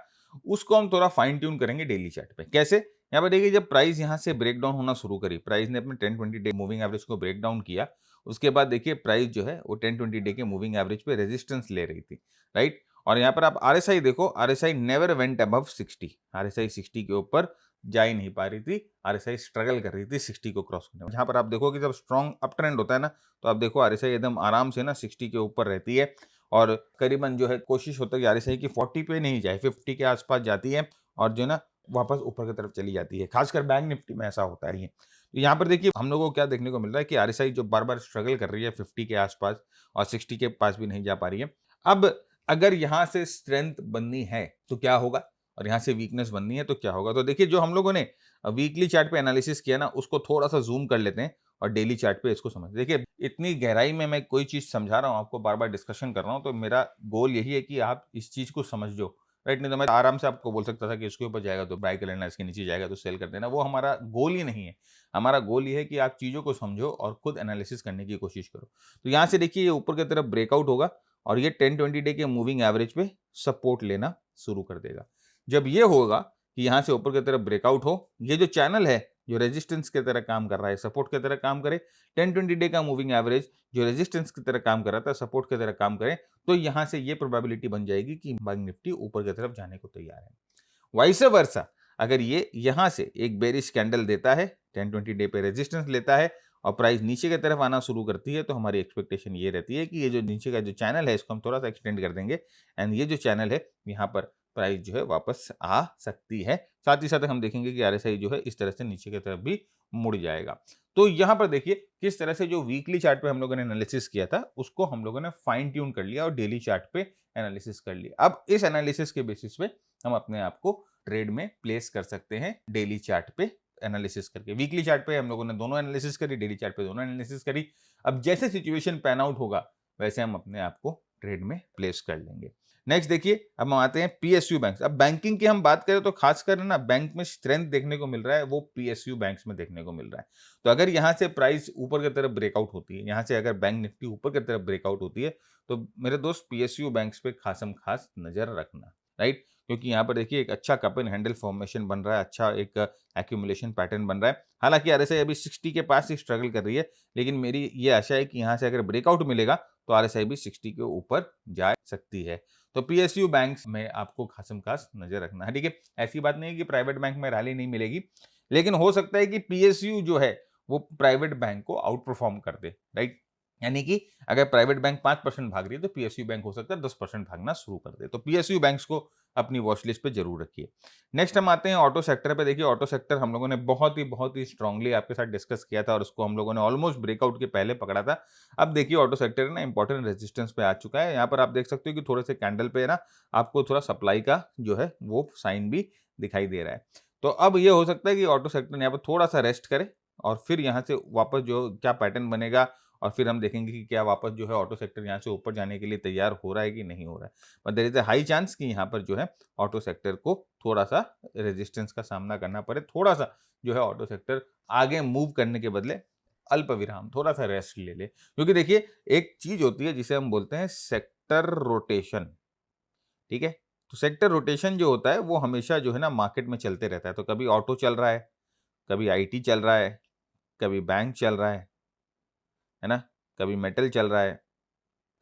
[SPEAKER 1] उसको हम थोड़ा फाइन ट्यून करेंगे डेली चार्ट पे। कैसे? यहाँ पर देखिए जब प्राइस यहाँ से ब्रेक डाउन होना शुरू करी, प्राइस ने अपने 10-20 डे मूविंग एवरेज को ब्रेक डाउन किया, उसके बाद देखिए प्राइस जो है वो 10-20 डे के मूविंग एवरेज पे रेजिस्टेंस ले रही थी, राइट। और यहाँ पर आप आरएसआई देखो, RSI never went above 60, RSI 60 के ऊपर जा ही नहीं पा रही थी, आरएसआई स्ट्रगल कर रही थी 60 को क्रॉस करने में। यहाँ पर आप देखो कि जब स्ट्रॉन्ग अप ट्रेंड होता है ना तो आप देखो आरएसआई एकदम आराम से ना 60 के ऊपर रहती है और करीबन जो है कोशिश होता है कि आरएसआई की 40 पे नहीं जाए, 50 के आसपास जाती है और जो ना वापस ऊपर की तरफ चली जाती है। खासकर बैंक निफ्टी में ऐसा होता है। ये तो यहाँ पर देखिए हम लोगों को क्या देखने को मिल रहा है कि आरएसआई जो बार बार स्ट्रगल कर रही है 50 के आसपास और 60 के पास भी नहीं जा पा रही है। अब अगर यहाँ से स्ट्रेंथ बननी है तो क्या होगा और यहाँ से वीकनेस बननी है तो क्या होगा। तो देखिए जो हम लोगों ने वीकली चार्ट पे एनालिसिस किया ना उसको थोड़ा सा जूम कर लेते हैं और डेली चार्ट पे इसको समझ। देखिए इतनी गहराई में मैं कोई चीज समझा रहा हूँ आपको, बार बार डिस्कशन कर रहा हूँ, तो मेरा गोल यही है कि आप इस चीज को समझ जो, राइट। नहीं तो मैं आराम से आपको बोल सकता था कि इसके ऊपर जाएगा तो बाय कर लेना, इसके नीचे जाएगा तो सेल कर देना। वो हमारा गोल ही नहीं है। हमारा गोल ये है कि आप चीजों को समझो और खुद एनालिसिस करने की कोशिश करो। तो यहाँ से देखिए ये ऊपर की तरफ ब्रेकआउट होगा और ये 10-20 डे के मूविंग एवरेज पे सपोर्ट लेना शुरू कर देगा। जब ये होगा कि यहाँ से ऊपर की तरफ ब्रेकआउट हो, ये जो चैनल है जो रेजिस्टेंस की तरह काम कर रहा है, सपोर्ट की तरह काम करे, 10-20 डे का मूविंग एवरेज जो रेजिस्टेंस की तरह काम कर रहा था सपोर्ट की तरह काम करे, तो यहाँ से ये प्रोबेबिलिटी बन जाएगी कि बैंक निफ्टी ऊपर की तरफ जाने को तैयार है। वाइस वर्सा अगर ये यहाँ से एक बेरिश कैंडल देता है, 10-20 डे पे रेजिस्टेंस लेता है और प्राइस नीचे की तरफ आना शुरू करती है, तो हमारी एक्सपेक्टेशन ये रहती है कि ये जो नीचे का जो चैनल है इसको हम थोड़ा सा एक्सटेंड कर देंगे एंड ये जो चैनल है यहाँ पर प्राइस जो है वापस आ सकती है। साथ ही साथ हम देखेंगे कि आरएसआई जो है इस तरह से नीचे की तरफ भी मुड़ जाएगा। तो यहाँ पर देखिए किस तरह से जो वीकली चार्ट पे हम लोगों ने एनालिसिस किया था उसको हम लोगों ने फाइन ट्यून कर लिया और डेली चार्ट पे एनालिसिस कर लिया। अब इस एनालिसिस के बेसिस पे हम अपने आप को ट्रेड में प्लेस कर सकते हैं डेली चार्ट पे एनालिसिस करके। वीकली चार्ट पे हम लोगों ने दोनों एनालिसिस करी, डेली चार्ट पे दोनों एनालिसिस करी। अब जैसे सिचुएशन पैन आउट होगा वैसे हम अपने आप को ट्रेड में प्लेस कर लेंगे। नेक्स्ट देखिए, अब हम आते हैं पीएसयू बैंक। अब बैंकिंग की हम बात करें तो खासकर ना बैंक में स्ट्रेंथ देखने को मिल रहा है, वो पीएसयू बैंक्स में देखने को मिल रहा है। तो अगर यहाँ से प्राइस ऊपर की तरफ ब्रेकआउट होती है, यहाँ से अगर बैंक निफ्टी ऊपर की तरफ ब्रेकआउट होती है, तो मेरे दोस्त पीएसयू बैंक्स पे खासम खास नजर रखना, राइट? क्योंकि यहाँ पर देखिए एक अच्छा कप एंड हैंडल फॉर्मेशन बन रहा है, अच्छा एक एक्यूमुलेशन पैटर्न बन रहा है। हालांकि आरएसआई अभी 60 के पास ही स्ट्रगल कर रही है, लेकिन मेरी ये आशा है कि यहाँ से अगर ब्रेकआउट मिलेगा तो आरएसआई भी 60 के ऊपर जा सकती है। तो पीएसयू बैंक्स में आपको खासम खास नजर रखना है, ठीक है? ऐसी बात नहीं है कि प्राइवेट बैंक में रैली नहीं मिलेगी, लेकिन हो सकता है कि पीएसयू जो है वो प्राइवेट बैंक को आउट परफॉर्म कर दे, राइट? यानी कि अगर प्राइवेट बैंक 5% भाग रही है तो पीएसयू बैंक हो सकता है 10% भागना शुरू कर दे। तो पीएसयू बैंक्स को अपनी वॉच लिस्ट पे जरूर रखिए। नेक्स्ट हम आते हैं ऑटो सेक्टर पे। देखिए ऑटो सेक्टर हम लोगों ने बहुत ही स्ट्रांगली आपके साथ डिस्कस किया था और उसको हम लोगों ने ऑलमोस्ट ब्रेकआउट के पहले पकड़ा था। अब देखिए ऑटो सेक्टर ना इंपॉर्टेंट रेजिस्टेंस पे आ चुका है। यहाँ पर आप देख सकते हो कि थोड़े से कैंडल पे ना आपको थोड़ा सप्लाई का जो है वो साइन भी दिखाई दे रहा है। तो अब ये हो सकता है कि ऑटो सेक्टर यहाँ पर थोड़ा सा रेस्ट करे और फिर यहाँ से वापस जो क्या पैटर्न बनेगा और फिर हम देखेंगे कि क्या वापस जो है ऑटो सेक्टर यहाँ से ऊपर जाने के लिए तैयार हो रहा है कि नहीं हो रहा है। But there is a high chance कि यहाँ पर जो है ऑटो सेक्टर को थोड़ा सा रेजिस्टेंस का सामना करना पड़े, थोड़ा सा जो है ऑटो सेक्टर आगे मूव करने के बदले अल्प विराम थोड़ा सा रेस्ट ले ले। क्योंकि देखिए एक चीज होती है जिसे हम बोलते हैं सेक्टर रोटेशन, ठीक है? तो सेक्टर रोटेशन जो होता है वो हमेशा जो है ना मार्केट में चलते रहता है। तो कभी ऑटो चल रहा है, कभी आईटी चल रहा है, कभी बैंक चल रहा है ना? कभी मेटल चल रहा है,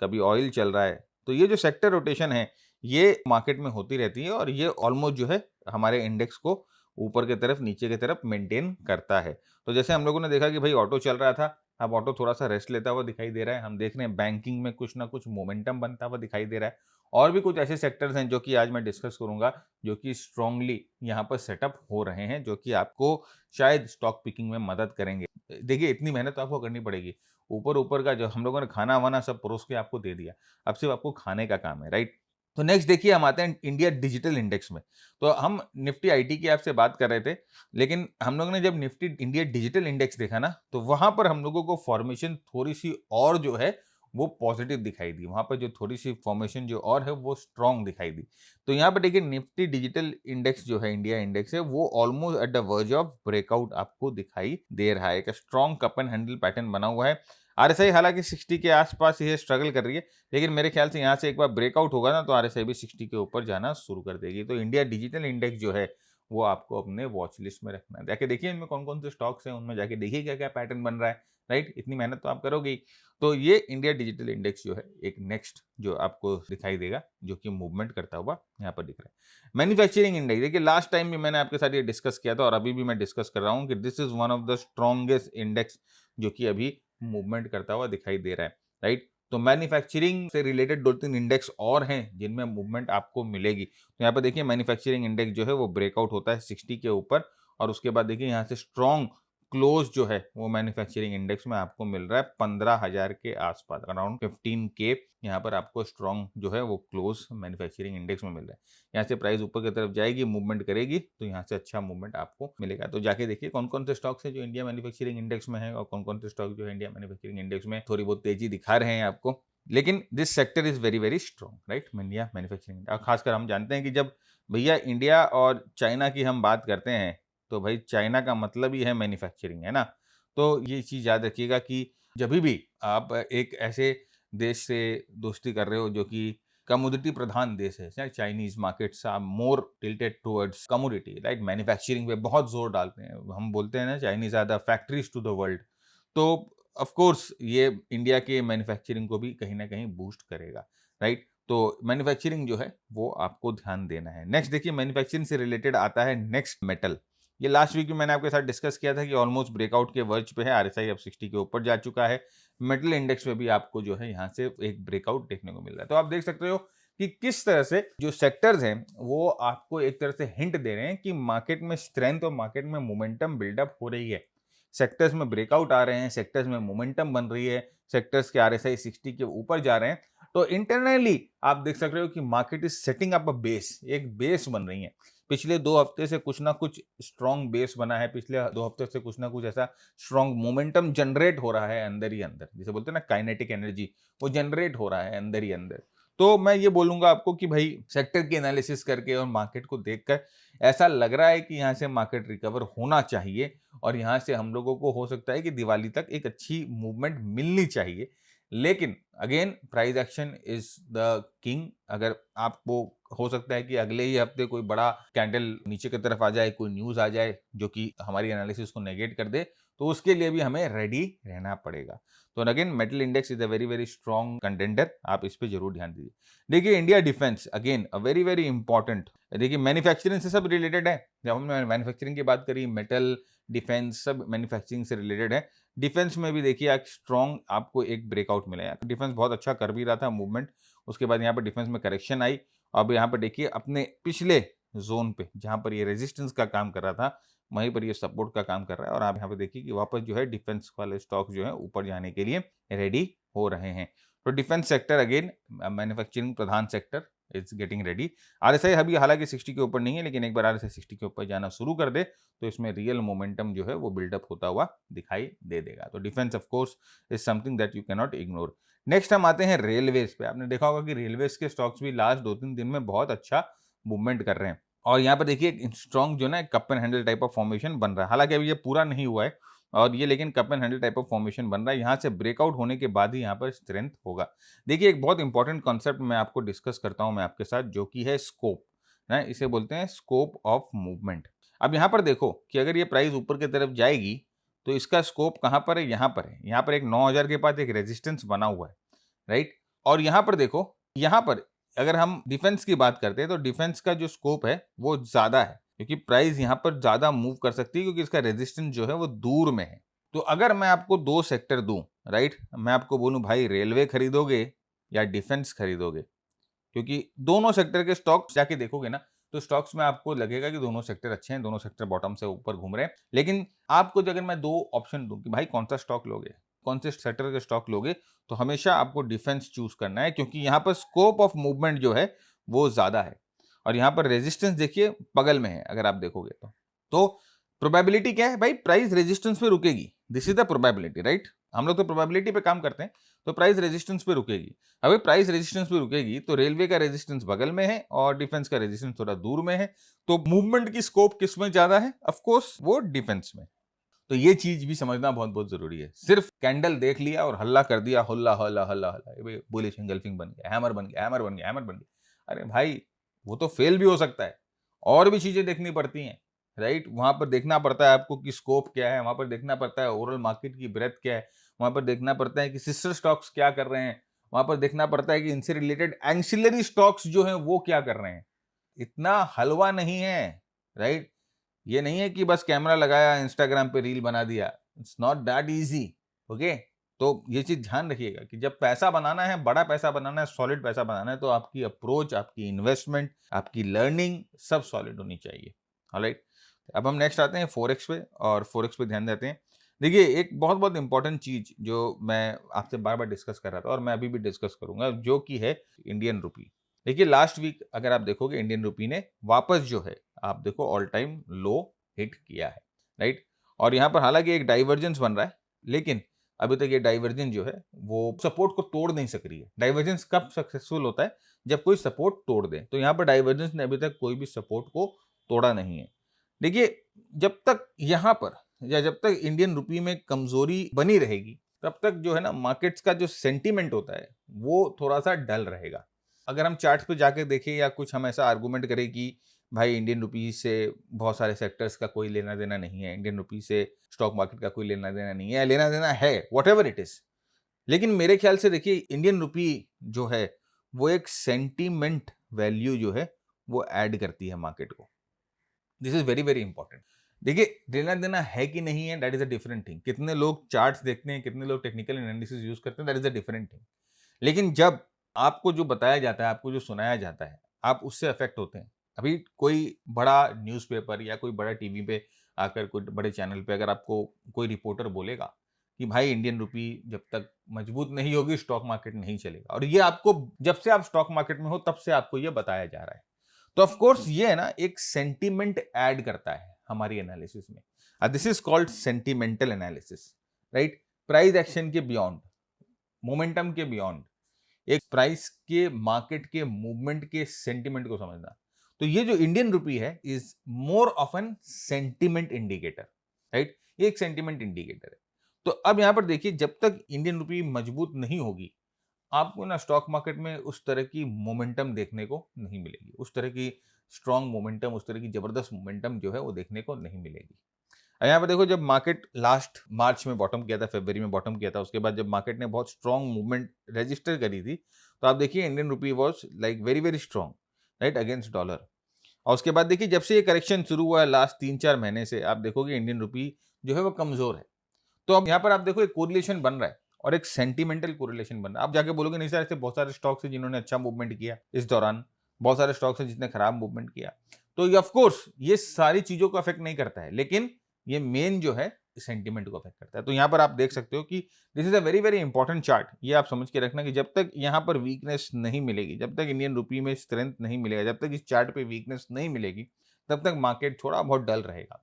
[SPEAKER 1] कभी ऑयल चल रहा है। तो ये जो सेक्टर रोटेशन है, ये मार्केट में होती रहती है और ये ऑलमोस्ट जो है हमारे इंडेक्स को ऊपर की तरफ, नीचे की तरफ मेंटेन करता है। तो जैसे हम लोगों ने देखा कि भाई ऑटो चल रहा था, अब ऑटो थोड़ा सा रेस्ट लेता हुआ दिखाई दे रहा है। हम देख रहे हैं बैंकिंग में कुछ ना कुछ मोमेंटम बनता हुआ दिखाई दे रहा है। और भी कुछ ऐसे सेक्टर्स हैं जो कि आज मैं डिस्कस करूंगा, जो कि स्ट्रांगली यहाँ पर सेटअप हो रहे हैं, जो कि आपको शायद स्टॉक पिकिंग में मदद करेंगे। देखिए इतनी मेहनत तो आपको करनी पड़ेगी। ऊपर ऊपर का जो हम लोगों ने खाना वाना सब परोस के आपको दे दिया, अब सिर्फ आपको खाने का काम है, राइट? तो नेक्स्ट देखिए हम आते हैं इंडिया डिजिटल इंडेक्स में। तो हम निफ्टी आईटी की आपसे बात कर रहे थे, लेकिन हम लोगों ने जब निफ्टी इंडिया डिजिटल इंडेक्स देखा ना, तो वहां पर हम लोगों को फॉर्मेशन थोड़ी सी और जो है वो पॉजिटिव दिखाई दी। वहां पर जो थोड़ी सी फॉर्मेशन जो और है वो स्ट्रांग दिखाई दी। तो यहाँ पर देखिए निफ्टी डिजिटल इंडेक्स जो है, इंडिया इंडेक्स है, वो almost at the verge of breakout आपको दिखाई दे रहा है। एक strong cup and handle pattern बना हुआ है। आरएसआई हालांकि 60 के आसपास ये स्ट्रगल कर रही है, लेकिन मेरे ख्याल से यहाँ से एक बार ब्रेकआउट होगा ना तो आरएसआई भी 60 के ऊपर जाना शुरू कर देगी। तो इंडिया डिजिटल इंडेक्स जो है वो आपको अपने वॉच लिस्ट में रखना है। जाके देखिए इनमें कौन कौन से स्टॉक्स हैं, उनमें जाके देखिए क्या क्या पैटर्न बन रहा है, राइट? इतनी मेहनत तो आप करोगे ही। तो ये इंडिया डिजिटल इंडेक्स जो है एक नेक्स्ट जो आपको दिखाई देगा, जो कि मूवमेंट करता हुआ यहाँ पर दिख रहा है। मैन्युफैक्चरिंग इंडेक्स देखिए लास्ट टाइम भी मैंने आपके साथ ये डिस्कस किया था और अभी भी मैं डिस्कस कर रहा हूँ कि this is one of the strongest index जो कि अभी मूवमेंट करता हुआ दिखाई दे रहा है, राइट? तो मैन्युफैक्चरिंग से रिलेटेड 2-3 इंडेक्स और हैं जिनमें मूवमेंट आपको मिलेगी। तो यहाँ पर देखिए मैन्युफैक्चरिंग इंडेक्स जो है वो ब्रेकआउट होता है 60 के ऊपर और उसके बाद देखिए यहाँ से स्ट्रॉन्ग क्लोज जो है वो मैन्युफैक्चरिंग इंडेक्स में आपको मिल रहा है 15,000 के आसपास, अराउंड 15 के यहाँ पर आपको स्ट्रॉन्ग जो है वो क्लोज मैन्युफैक्चरिंग इंडेक्स में मिल रहा है। यहाँ से प्राइस ऊपर की तरफ जाएगी, मूवमेंट करेगी, तो यहाँ से अच्छा मूवमेंट आपको मिलेगा। तो जाके देखिए कौन कौन से स्टॉक्स हैं जो इंडिया मैन्युफैक्चरिंग इंडेक्स में है और कौन कौन से स्टॉक जो है इंडिया मैन्युफैक्चरिंग इंडेक्स में थोड़ी बहुत तेजी दिखा रहे हैं आपको। लेकिन this sector is very very strong, right? India manufacturing, और खासकर हम जानते हैं कि जब भैया इंडिया और चाइना की हम बात करते हैं तो भाई चाइना का मतलब ही है मैन्युफैक्चरिंग, है ना? तो ये चीज़ याद रखिएगा कि जभी भी आप एक ऐसे देश से दोस्ती कर रहे हो जो कि कमोडिटी प्रधान देश है, चाहे Chinese markets are more tilted towards commodity, right? Manufacturing पे बहुत जोर डालते हैं। हम बोलते हैं ना Chinese are the factories to the world. तो ऑफ कोर्स ये इंडिया के मैन्युफैक्चरिंग को भी कहीं ना कहीं बूस्ट करेगा, राइट? तो मैन्युफैक्चरिंग जो है वो आपको ध्यान देना है। नेक्स्ट देखिए मैन्युफैक्चरिंग से रिलेटेड आता है नेक्स्ट मेटल। ये लास्ट वीक में मैंने आपके साथ डिस्कस किया था कि ऑलमोस्ट ब्रेकआउट के वर्ज पे है, आरएसआई अब 60 के ऊपर जा चुका है। मेटल इंडेक्स में भी आपको जो है यहाँ से एक ब्रेकआउट देखने को मिल रहा है। तो आप देख सकते हो कि किस तरह से जो सेक्टर्स हैं वो आपको एक तरह से हिंट दे रहे हैं कि मार्केट में स्ट्रेंथ और मार्केट में मोमेंटम बिल्डअप हो रही है। सेक्टर्स में ब्रेकआउट आ रहे हैं, सेक्टर्स में मोमेंटम बन रही है, सेक्टर्स के आरएसआई 60 के ऊपर जा रहे हैं। तो इंटरनली आप देख सकते हो कि market is setting up a base, एक बेस बन रही है। पिछले 2 हफ्ते से कुछ ना कुछ स्ट्रॉन्ग बेस बना है, पिछले 2 हफ्ते से कुछ ना कुछ ऐसा स्ट्रॉन्ग मोमेंटम जनरेट हो रहा है अंदर ही अंदर, जिसे बोलते हैं ना काइनेटिक एनर्जी, वो जनरेट हो रहा है अंदर ही अंदर। तो मैं ये बोलूँगा आपको कि भाई सेक्टर की एनालिसिस करके और मार्केट को देखकर ऐसा लग रहा है कि यहाँ से मार्केट रिकवर होना चाहिए और यहाँ से हम लोगों को हो सकता है कि दिवाली तक एक अच्छी मूवमेंट मिलनी चाहिए। लेकिन again price action is the king. अगर आपको हो सकता है कि अगले ही हफ्ते कोई बड़ा कैंडल नीचे की तरफ आ जाए, कोई न्यूज़ आ जाए जो कि हमारी एनालिसिस को नेगेट कर दे, तो उसके लिए भी हमें रेडी रहना पड़ेगा। तो again metal index is a very very strong contender, आप इस पे जरूर ध्यान दीजिए। देखिए India defence again a very very important. देखिए मैन्युफैक्चरिंग से सब रिलेटेड है। जब हमने मैन्युफैक्चरिंग की बात करी, मेटल डिफेंस सब मैन्युफैक्चरिंग से रिलेटेड है। डिफेंस में भी देखिए एक स्ट्रॉन्ग आपको एक ब्रेकआउट मिला है। डिफेंस बहुत अच्छा कर भी रहा था मूवमेंट, उसके बाद यहाँ पर डिफेंस में करेक्शन आई। अब यहाँ पर देखिए अपने पिछले जोन पे जहां पर ये रेजिस्टेंस का काम कर रहा था, वहीं पर ये सपोर्ट का काम कर रहा है और आप यहाँ पे देखिए कि वापस जो है डिफेंस वाले स्टॉक जो है ऊपर जाने के लिए रेडी हो रहे हैं। तो defence sector again manufacturing Pradhan sector is getting ready. RSI अभी हालांकि 60 के ऊपर नहीं है, लेकिन एक बार आरएसआई 60 के ऊपर जाना शुरू कर दे तो इसमें रियल मोमेंटम जो है वो बिल्डअप होता हुआ दिखाई दे देगा। तो defence of course is something that you can not ignore. Next हम आते हैं रेलवेज पे। आपने देखा होगा कि रेलवेज के स्टॉक्स भी लास्ट 2-3 दिन में बहुत अच्छा मूवमेंट कर रहे हैं और यहाँ पर देखिए एक स्ट्रॉन्ग जो ना cup and handle type of formation बन रहा है। हालांकि अभी ये पूरा नहीं हुआ है और ये लेकिन cup and handle type of formation बन रहा है। यहाँ से ब्रेकआउट होने के बाद ही यहाँ पर स्ट्रेंथ होगा। देखिए एक बहुत इंपॉर्टेंट कॉन्सेप्ट मैं आपको डिस्कस करता हूँ मैं आपके साथ, जो कि है स्कोप है, इसे बोलते हैं स्कोप ऑफ मूवमेंट। अब यहाँ पर देखो कि अगर ये प्राइस ऊपर की तरफ जाएगी तो इसका स्कोप कहाँ पर है, यहाँ पर है। यहाँ पर एक 9000 के पास एक रेजिस्टेंस बना हुआ है, राइट। और यहाँ पर देखो, यहाँ पर अगर हम डिफेंस की बात करते हैं तो डिफेंस का जो स्कोप है वो ज्यादा है, क्योंकि प्राइस यहाँ पर ज्यादा मूव कर सकती है क्योंकि इसका रेजिस्टेंस जो है वो दूर में है। तो अगर मैं आपको दो सेक्टर दूं, राइट, मैं आपको बोलूं भाई रेलवे खरीदोगे या डिफेंस खरीदोगे, क्योंकि दोनों सेक्टर के स्टॉक्स जाके देखोगे ना तो स्टॉक्स में आपको लगेगा कि दोनों सेक्टर अच्छे हैं, दोनों सेक्टर बॉटम से ऊपर घूम रहे हैं। लेकिन आपको अगर मैं दो ऑप्शन दूं कि भाई कौन सा स्टॉक लोगे, कौन से सेक्टर के स्टॉक लोगे, तो हमेशा आपको डिफेंस चूज करना है, क्योंकि यहाँ पर स्कोप ऑफ मूवमेंट जो है वो ज्यादा है और यहाँ पर रेजिस्टेंस देखिए बगल में है अगर आप देखोगे तो प्रोबेबिलिटी क्या है भाई, प्राइस रेजिस्टेंस पे रुकेगी। This is the probability, right. हम लोग तो प्रोबेबिलिटी पे काम करते हैं, तो प्राइस रेजिस्टेंस पे रुकेगी। अभी प्राइस रेजिस्टेंस पे रुकेगी तो रेलवे का रेजिस्टेंस बगल में है और डिफेंस का रेजिस्टेंस थोड़ा दूर में है, तो मूवमेंट की स्कोप किस में ज्यादा है, ऑफ कोर्स वो डिफेंस में। तो ये चीज भी समझना बहुत बहुत जरूरी है। सिर्फ कैंडल देख लिया और हल्ला कर दिया, हल्ला हल्ला हल्ला हल्ला, बुलिश एंगल्फिंग बन गया, हैमर बन गया, हैमर बन गया, हैमर बन गया। अरे भाई वो तो फेल भी हो सकता है, और भी चीजें देखनी पड़ती हैं, राइट। वहां पर देखना पड़ता है आपको कि स्कोप क्या है, वहां पर देखना पड़ता है ओवरऑल मार्केट की ब्रेथ क्या है, वहां पर देखना पड़ता है कि सिस्टर स्टॉक्स क्या कर रहे हैं, वहां पर देखना पड़ता है कि इनसे रिलेटेड एंसिलरी स्टॉक्स जो हैं वो क्या कर रहे हैं। इतना हलवा नहीं है, राइट। ये नहीं है कि बस कैमरा लगाया इंस्टाग्राम पे रील बना दिया, it's not that easy. Okay, तो ये चीज ध्यान रखिएगा कि जब पैसा बनाना है, बड़ा पैसा बनाना है, सॉलिड पैसा बनाना है, तो आपकी अप्रोच, आपकी इन्वेस्टमेंट, आपकी लर्निंग सब सॉलिड होनी चाहिए। ऑलराइट, अब हम नेक्स्ट आते हैं फोरेक्स पे और फोरेक्स पे ध्यान देते हैं। देखिए एक बहुत बहुत इंपॉर्टेंट चीज जो मैं आपसे बार बार डिस्कस कर रहा था और मैं अभी भी डिस्कस करूंगा, जो कि है इंडियन रुपी। देखिए लास्ट वीक अगर आप देखोगे इंडियन रुपी ने वापस जो है आप देखो ऑल टाइम लो हिट किया है, राइट। और यहाँ पर हालांकि एक डाइवर्जेंस बन रहा है, लेकिन अभी तक ये डाइवर्जेंस जो है वो सपोर्ट को तोड़ नहीं सक रही है। डाइवर्जेंस कब सक्सेसफुल होता है, जब कोई सपोर्ट तोड़ दे। तो यहाँ पर डाइवर्जेंस ने अभी तक कोई भी सपोर्ट को तोड़ा नहीं है। देखिए जब तक यहाँ पर या जब तक इंडियन रुपी में कमजोरी बनी रहेगी, तब तक जो है ना मार्केट्स का जो सेंटीमेंट होता है वो थोड़ा सा डल रहेगा। अगर हम चार्ट्स पे जाके देखें या कुछ हम ऐसा आर्गूमेंट करें कि भाई इंडियन रुपी से बहुत सारे सेक्टर्स का कोई लेना देना नहीं है, इंडियन रुपी से स्टॉक मार्केट का कोई लेना देना नहीं है, लेना देना है वॉट एवर इट इज, लेकिन मेरे ख्याल से देखिए इंडियन रुपी जो है वो एक सेंटीमेंट वैल्यू जो है वो ऐड करती है मार्केट को। This is very very important. देखिए लेना देना है कि नहीं है, that is a different thing. कितने लोग चार्ट्स देखते हैं, कितने लोग टेक्निकल एनालिसिस यूज करते हैं, that is a different thing. लेकिन जब आपको जो बताया जाता है, आपको जो सुनाया जाता है, आप उससे अफेक्ट होते हैं। अभी कोई बड़ा न्यूज़पेपर या कोई बड़ा टीवी पे आकर कोई बड़े चैनल पे अगर आपको कोई रिपोर्टर बोलेगा कि भाई इंडियन रुपी जब तक मजबूत नहीं होगी स्टॉक मार्केट नहीं चलेगा, और ये आपको जब से आप स्टॉक मार्केट में हो तब से आपको ये बताया जा रहा है, तो ऑफ कोर्स ये है ना एक सेंटीमेंट ऐड करता है हमारी एनालिसिस में। This is called sentimental analysis, right. Price action के बियॉन्ड, मोमेंटम के बियॉन्ड, एक प्राइस के मार्केट के मूवमेंट के सेंटिमेंट को समझना। तो ये जो इंडियन रुपी है is more of an sentiment indicator, right? ये एक सेंटिमेंट इंडिकेटर है। तो अब यहां पर देखिए, जब तक इंडियन रुपी मजबूत नहीं होगी, आपको ना स्टॉक मार्केट में उस तरह की मोमेंटम देखने को नहीं मिलेगी, उस तरह की स्ट्रॉन्ग मोमेंटम, उस तरह की जबरदस्त मोमेंटम जो है वो देखने को नहीं मिलेगी। यहाँ पे देखो, जब मार्केट लास्ट मार्च में बॉटम किया था, फरवरी में बॉटम किया था, उसके बाद जब मार्केट ने बहुत स्ट्रॉन्ग मूवमेंट रजिस्टर करी थी, तो आप देखिए Indian rupee was like very very strong, right, against dollar. और उसके बाद देखिए, जब से ये करेक्शन शुरू हुआ है लास्ट 3-4 महीने से, आप देखोगे इंडियन रुपी जो है वो कमजोर है। तो अब यहाँ पर आप देखो एक कोरिलेशन बन रहा है और एक सेंटिमेंटल कोरिलेशन बन रहा है। आप जाके बोलोगे नहीं सर, ऐसे बहुत सारे स्टॉक्स हैं जिन्होंने अच्छा मूवमेंट किया इस दौरान, बहुत सारे स्टॉक्स हैं जिसने खराब मूवमेंट किया। तो ऑफ कोर्स ये सारी चीजों को अफेक्ट नहीं करता है, लेकिन ये मेन जो है सेंटिमेंट को अफेक्ट करता है। तो यहाँ पर आप देख सकते हो कि this is a very very important chart. ये आप समझ के रखना कि जब तक यहाँ पर वीकनेस नहीं मिलेगी, जब तक इंडियन रुपी में स्ट्रेंथ नहीं मिलेगा, जब तक इस चार्ट पे वीकनेस नहीं मिलेगी, तब तक मार्केट थोड़ा बहुत डल रहेगा।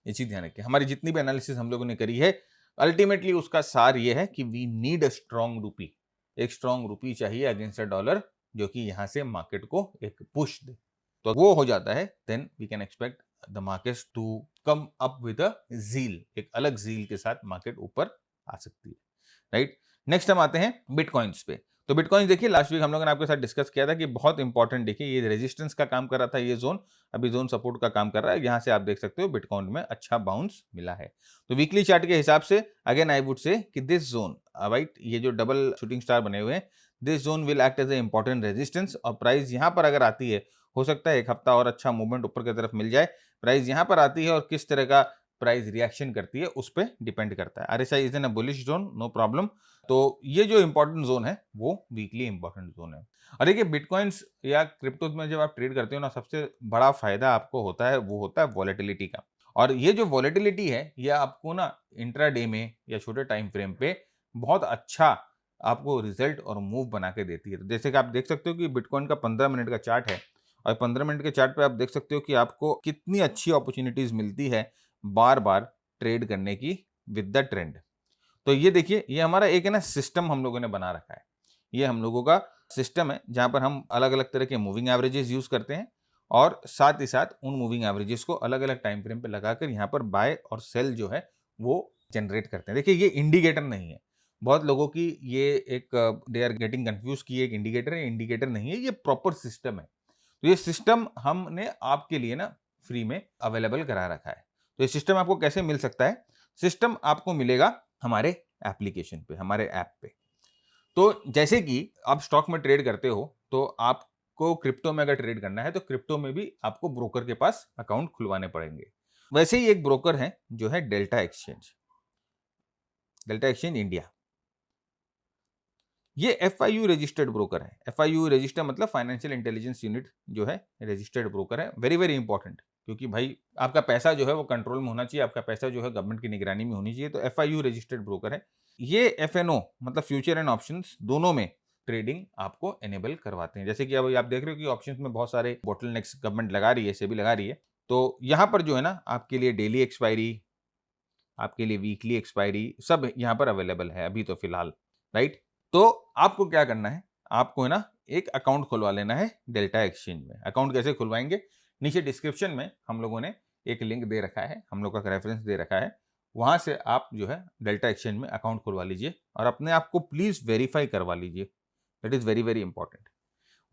[SPEAKER 1] ये चीज ध्यान रखिए। हमारी जितनी भी एनालिसिस हम लोगों ने करी है, अल्टीमेटली उसका सार ये है कि वी नीड अ स्ट्रॉन्ग रूपी। एक स्ट्रॉन्ग रूपी चाहिए अगेंस्ट अ डॉलर, जो कि यहां से मार्केट को एक पुश दे। तो वो हो जाता है, then we can expect the markets to come up with a zeal. एक अलग ज़ील के साथ मार्केट ऊपर आ सकती है, राइट? नेक्स्ट हम आते हैं बिटकॉइंस पे। तो बिटकॉइन देखिए, लास्ट वीक हम लोगों ने आपके साथ डिस्कस किया था कि बहुत इंपॉर्टेंट, देखिए ये रेजिस्टेंस का काम कर रहा था, ये जोन अभी जोन सपोर्ट का काम कर रहा है। यहाँ से आप देख सकते हो बिटकॉइन में अच्छा बाउंस मिला है। तो वीकली चार्ट के हिसाब से अगेन आई वुड से कि दिस जोन, राइट, ये जो डबल शूटिंग स्टार बने हुए हैं, this zone will act as a important resistance. और प्राइस यहाँ पर अगर आती है, हो सकता है एक हफ्ता और अच्छा मूवमेंट ऊपर की तरफ मिल जाए। प्राइस यहाँ पर आती है और किस तरह का प्राइस रिएक्शन करती है उस पर डिपेंड करता है। RSI is in a bullish zone, no problem. तो ये जो इंपॉर्टेंट जोन है वो वीकली इंपॉर्टेंट जोन है। और देखिए बिटकॉइंस या क्रिप्टोज में जब आप ट्रेड करते हो ना, सबसे बड़ा फायदा आपको होता है वो होता है वॉलेटिलिटी का। और ये जो वॉलेटिलिटी है, ये आपको ना इंट्राडे में या छोटे टाइम फ्रेम पे बहुत अच्छा आपको रिजल्ट और मूव बना के देती है। तो जैसे कि आप देख सकते हो कि बिटकॉइन का 15 मिनट का चार्ट है, और 15 मिनट के चार्ट पे आप देख सकते हो कि आपको कितनी अच्छी अपॉर्चुनिटीज मिलती है बार बार ट्रेड करने की विद द ट्रेंड। तो ये देखिए, ये हमारा एक है ना सिस्टम हम लोगों ने बना रखा है। ये हम लोगों का सिस्टम है जहां पर हम अलग अलग तरह के मूविंग एवरेजेस यूज करते हैं, और साथ ही साथ उन मूविंग एवरेजेस को अलग अलग टाइम फ्रेम पे लगाकर यहाँ पर बाय और सेल जो है वो जनरेट करते हैं। देखिए ये इंडिकेटर नहीं है। बहुत लोगों की ये एक दे आर गेटिंग कंफ्यूज कि एक इंडिकेटर है, इंडिकेटर नहीं है, ये प्रॉपर सिस्टम है। तो ये सिस्टम हमने आपके लिए ना फ्री में अवेलेबल करा रखा है। तो ये सिस्टम आपको कैसे मिल सकता है? सिस्टम आपको मिलेगा हमारे एप्लीकेशन पे, हमारे ऐप पे। तो जैसे कि आप स्टॉक में ट्रेड करते हो, तो आपको क्रिप्टो में अगर ट्रेड करना है, तो क्रिप्टो में भी आपको ब्रोकर के पास अकाउंट खुलवाने पड़ेंगे। वैसे ही एक ब्रोकर है जो है delta exchange, delta exchange India. ये एफआईयू रजिस्टर्ड ब्रोकर है। एफआईयू रजिस्टर मतलब फाइनेंशियल इंटेलिजेंस यूनिट जो है रजिस्टर्ड ब्रोकर है। वेरी वेरी इंपॉर्टेंट, क्योंकि भाई आपका पैसा जो है वो कंट्रोल में होना चाहिए, आपका पैसा जो है गवर्नमेंट की निगरानी में होनी चाहिए। तो एफआईयू रजिस्टर्ड ब्रोकर है। ये एफएनओ मतलब फ्यूचर एंड ऑप्शंस दोनों में ट्रेडिंग आपको एनेबल करवाते हैं। जैसे कि अब आप देख रहे हो कि ऑप्शंस में बहुत सारे बोटलनेक्स गवर्नमेंट लगा रही है, सेबी लगा रही है। तो यहाँ पर जो है ना आपके लिए डेली एक्सपायरी, आपके लिए वीकली एक्सपायरी सब यहाँ पर अवेलेबल है अभी तो फिलहाल, राइट? तो आपको क्या करना है, आपको है ना एक अकाउंट खुलवा लेना है डेल्टा एक्सचेंज में। अकाउंट कैसे खुलवाएंगे? नीचे डिस्क्रिप्शन में हम लोगों ने एक लिंक दे रखा है, हम लोग का रेफरेंस दे रखा है। वहां से आप जो है डेल्टा एक्सचेंज में अकाउंट खुलवा लीजिए और अपने आप को प्लीज वेरीफाई करवा लीजिए। That is very very important.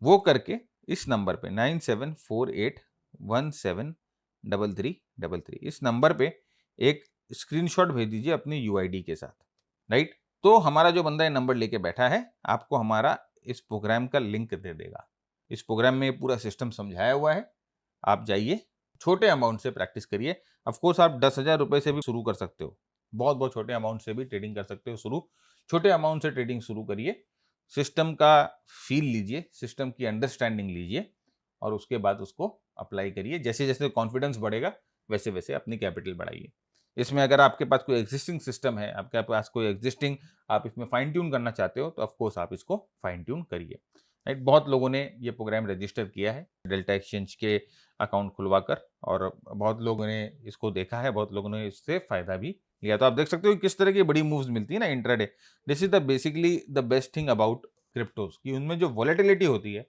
[SPEAKER 1] वो करके इस नंबर पे 9748173333 इस नंबर पे एक स्क्रीनशॉट भेज दीजिए अपनी यूआईडी के साथ, राइट? तो हमारा जो बंदा ये नंबर लेके बैठा है, आपको हमारा इस प्रोग्राम का लिंक दे देगा। इस प्रोग्राम में पूरा सिस्टम समझाया हुआ है। आप जाइए, छोटे अमाउंट से प्रैक्टिस करिए। ऑफ कोर्स आप 10,000 रुपए से भी शुरू कर सकते हो, बहुत बहुत छोटे अमाउंट से भी ट्रेडिंग कर सकते हो शुरू। छोटे अमाउंट से ट्रेडिंग शुरू करिए, सिस्टम का फील लीजिए, सिस्टम की अंडरस्टैंडिंग लीजिए, और उसके बाद उसको अप्लाई करिए। जैसे जैसे कॉन्फिडेंस बढ़ेगा, वैसे वैसे अपनी कैपिटल बढ़ाइए। इसमें अगर आपके पास कोई एग्जिस्टिंग सिस्टम है, आपके पास कोई एग्जिस्टिंग आप इसमें फाइन ट्यून करना चाहते हो, तो ऑफ कोर्स आप इसको फाइन ट्यून करिए, राइट? बहुत लोगों ने ये प्रोग्राम रजिस्टर किया है डेल्टा एक्सचेंज के अकाउंट खुलवाकर, और बहुत लोगों ने इसको देखा है, बहुत लोगों ने इससे फायदा भी लिया। तो आप देख सकते हो किस तरह की बड़ी मूव्स मिलती है ना intraday. This is the basically the best thing about cryptos की, उनमें जो वॉलेटिलिटी होती है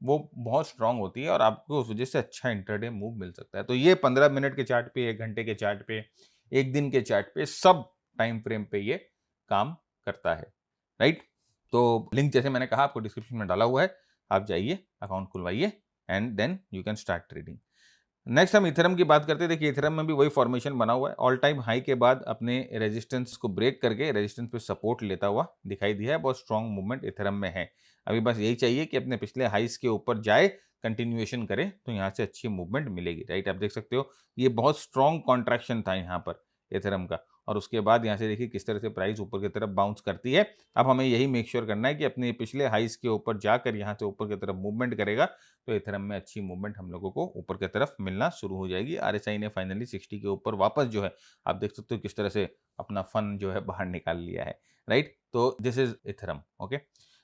[SPEAKER 1] वो बहुत स्ट्रांग होती है और आपको उस वजह से अच्छा इंट्राडे मूव मिल सकता है। तो ये 15 मिनट के चार्ट पे, 1 घंटे के चार्ट पे, 1 दिन के चार्ट पे, सब टाइम फ्रेम पे ये काम करता है, राइट? तो लिंक जैसे मैंने कहा आपको डिस्क्रिप्शन में डाला हुआ है, आप जाइए, अकाउंट खुलवाइए and then you can start trading. Next हम इथेरियम की बात करते हैं। देखिए इथेरियम में भी वही फॉर्मेशन बना हुआ है, ऑल टाइम हाई के बाद अपने रेजिस्टेंस को ब्रेक करके रेजिस्टेंस पे सपोर्ट लेता हुआ दिखाई दिया है। बहुत स्ट्रांग मूवमेंट इथेरियम में है। अभी बस यही चाहिए कि अपने पिछले हाइस के ऊपर जाए, कंटिन्यूएशन करे, तो यहाँ से अच्छी मूवमेंट मिलेगी, राइट? आप देख सकते हो ये बहुत स्ट्रांग कॉन्ट्रैक्शन था यहाँ पर इथेरियम का, और उसके बाद यहाँ से देखिए किस तरह से प्राइस ऊपर की तरफ बाउंस करती है। अब हमें यही मेक श्योर करना है कि अपने पिछले हाइस के ऊपर जाकर यहाँ से ऊपर की तरफ मूवमेंट करेगा, तो इथेरियम में अच्छी मूवमेंट हम लोगों को ऊपर की तरफ मिलना शुरू हो जाएगी। आरएसआई ने फाइनली 60 के ऊपर वापस जो है, आप देख सकते हो किस तरह से अपना फन जो है बाहर निकाल लिया है, राइट? तो दिस इज इथेरियम, ओके।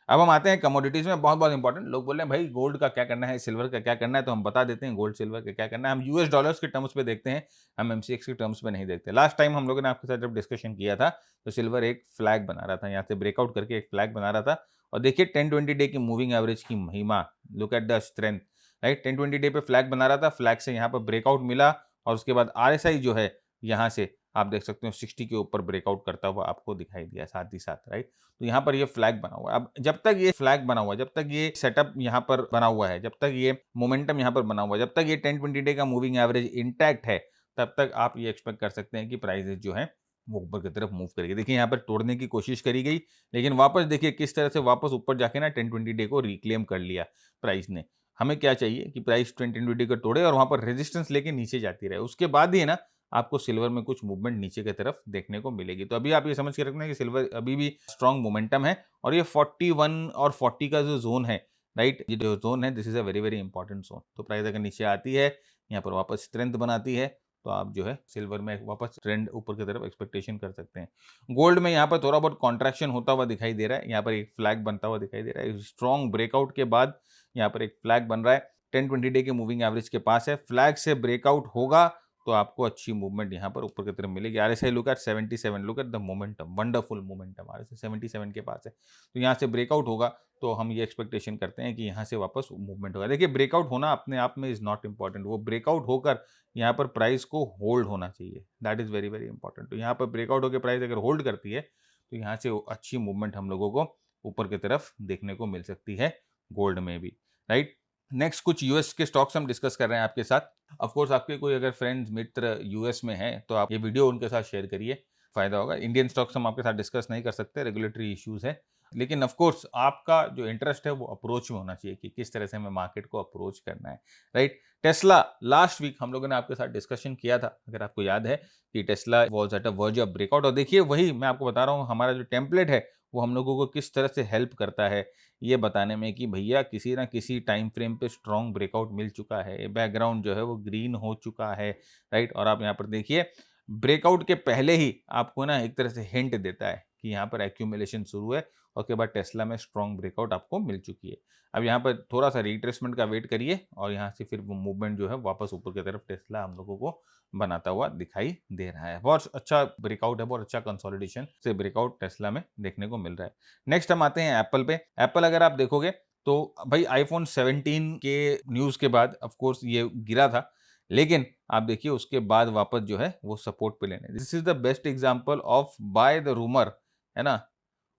[SPEAKER 1] अब हम आते हैं कमोडिटीज में, बहुत बहुत इंपॉर्टेंट। लोग बोल रहे हैं भाई गोल्ड का क्या करना है, सिल्वर का क्या करना है, तो हम बता देते हैं गोल्ड सिल्वर का क्या करना है। हम यूएस डॉलर्स के टर्म्स पे देखते हैं, हम एमसीएक्स के टर्म्स पे नहीं देखते। लास्ट टाइम हम लोगों ने आपके साथ जब डिस्कशन किया था, तो सिल्वर एक फ्लैग बना रहा था, यहाँ से ब्रेकआउट करके एक फ्लैग बना रहा था। और देखिए 10-20 डे की मूविंग एवरेज की महिमा, look at the strength, right? 10-20 day पे फ्लैग बना रहा था, फ्लैग से यहाँ पर ब्रेकआउट मिला और उसके बाद आरएसआई जो है यहाँ से आप देख सकते हो 60 के ऊपर ब्रेकआउट करता हुआ आपको दिखाई दिया साथ ही साथ, राइट? तो यहाँ पर ये फ्लैग बना हुआ है। अब जब तक ये फ्लैग बना हुआ है, जब तक ये सेटअप यहाँ पर बना हुआ है, जब तक ये मोमेंटम यहाँ पर बना हुआ है, जब तक ये 10-20 डे का मूविंग एवरेज इंटैक्ट है, तब तक आप ये एक्सपेक्ट कर सकते हैं कि प्राइसेस जो है वो ऊपर की तरफ मूव करेगी। देखिए यहाँ पर तोड़ने की कोशिश करी गई, लेकिन वापस देखिए किस तरह से वापस ऊपर जाके ना 10-20 डे को रिक्लेम कर लिया प्राइस ने। हमें क्या चाहिए कि प्राइस 10-20 को तोड़े और वहां पर रेजिस्टेंस लेके नीचे जाती रहे, उसके बाद ही ना आपको सिल्वर में कुछ मूवमेंट नीचे की तरफ देखने को मिलेगी। तो अभी आप ये समझ के रखना है कि सिल्वर अभी भी स्ट्रांग मोमेंटम है और ये 41 और 40 का जो जोन है, राइट, ये जो जोन है this is a very very important zone. तो प्राइस अगर नीचे आती है, यहाँ पर वापस स्ट्रेंथ बनाती है, तो आप जो है सिल्वर में वापस ट्रेंड ऊपर की तरफ एक्सपेक्टेशन कर सकते हैं। गोल्ड में यहाँ पर थोड़ा बहुत कॉन्ट्रैक्शन होता हुआ दिखाई दे रहा है, यहाँ पर एक फ्लैग बनता हुआ दिखाई दे रहा है। स्ट्रॉन्ग ब्रेकआउट के बाद यहाँ पर एक फ्लैग बन रहा है, 10-20 डे के मूविंग एवरेज के पास है। फ्लैग से ब्रेकआउट होगा तो आपको अच्छी मूवमेंट यहाँ पर ऊपर की तरफ मिलेगी। RSI look at 77, look at the momentum, wonderful momentum, RSI 77 के पास है। तो यहाँ से ब्रेकआउट होगा तो हम ये एक्सपेक्टेशन करते हैं कि यहाँ से वापस मूवमेंट होगा। देखिए ब्रेकआउट होना अपने आप में इज नॉट इंपॉर्टेंट, वो ब्रेकआउट होकर यहाँ पर प्राइस को होल्ड होना चाहिए, that is very very important. तो यहाँ पर ब्रेकआउट होकर प्राइस अगर होल्ड करती है तो यहाँ से अच्छी मूवमेंट हम लोगों को ऊपर की तरफ देखने को मिल सकती है गोल्ड में भी, राइट? नेक्स्ट कुछ यूएस के स्टॉक्स हम डिस्कस कर रहे हैं आपके साथ। ऑफ कोर्स आपके कोई अगर फ्रेंड्स मित्र यूएस में हैं तो आप ये वीडियो उनके साथ शेयर करिए, फायदा होगा। इंडियन स्टॉक्स हम आपके साथ डिस्कस नहीं कर सकते, रेगुलेटरी इश्यूज है, लेकिन ऑफ कोर्स आपका जो इंटरेस्ट है वो अप्रोच में होना चाहिए कि किस तरह से हमें मार्केट को अप्रोच करना है, राइट? टेस्ला, लास्ट वीक हम लोगों ने आपके साथ डिस्कशन किया था, अगर आपको याद है, कि Tesla was at a verge of breakout. और देखिए वही मैं आपको बता रहा हूँ, हमारा जो टेम्पलेट है वो हम लोगों को किस तरह से हेल्प करता है ये बताने में कि भैया किसी ना किसी टाइम फ्रेम पे स्ट्रॉन्ग ब्रेकआउट मिल चुका है, बैकग्राउंड जो है वो ग्रीन हो चुका है, राइट? और आप यहाँ पर देखिए ब्रेकआउट के पहले ही आपको ना एक तरह से हिंट देता है कि यहाँ पर एक्यूमुलेशन शुरू है और उसके बाद टेस्ला में स्ट्रॉन्ग ब्रेकआउट आपको मिल चुकी है। अब यहाँ पर थोड़ा सा रिट्रेसमेंट का वेट करिए और यहाँ से फिर वो मूवमेंट जो है वापस ऊपर की तरफ टेस्ला हम लोगों को बनाता हुआ दिखाई दे रहा है। बहुत अच्छा ब्रेकआउट है, बहुत अच्छा कंसोलिडेशन से ब्रेकआउट टेस्ला में देखने को मिल रहा है। नेक्स्ट हम आते हैं एप्पल पे। एप्पल अगर आप देखोगे तो भाई आईफोन 17 के न्यूज के बाद ऑफ कोर्स ये गिरा था, लेकिन आप देखिए उसके बाद वापस जो है वो सपोर्ट पे लेने, this is the best example of by the rumour, है ना,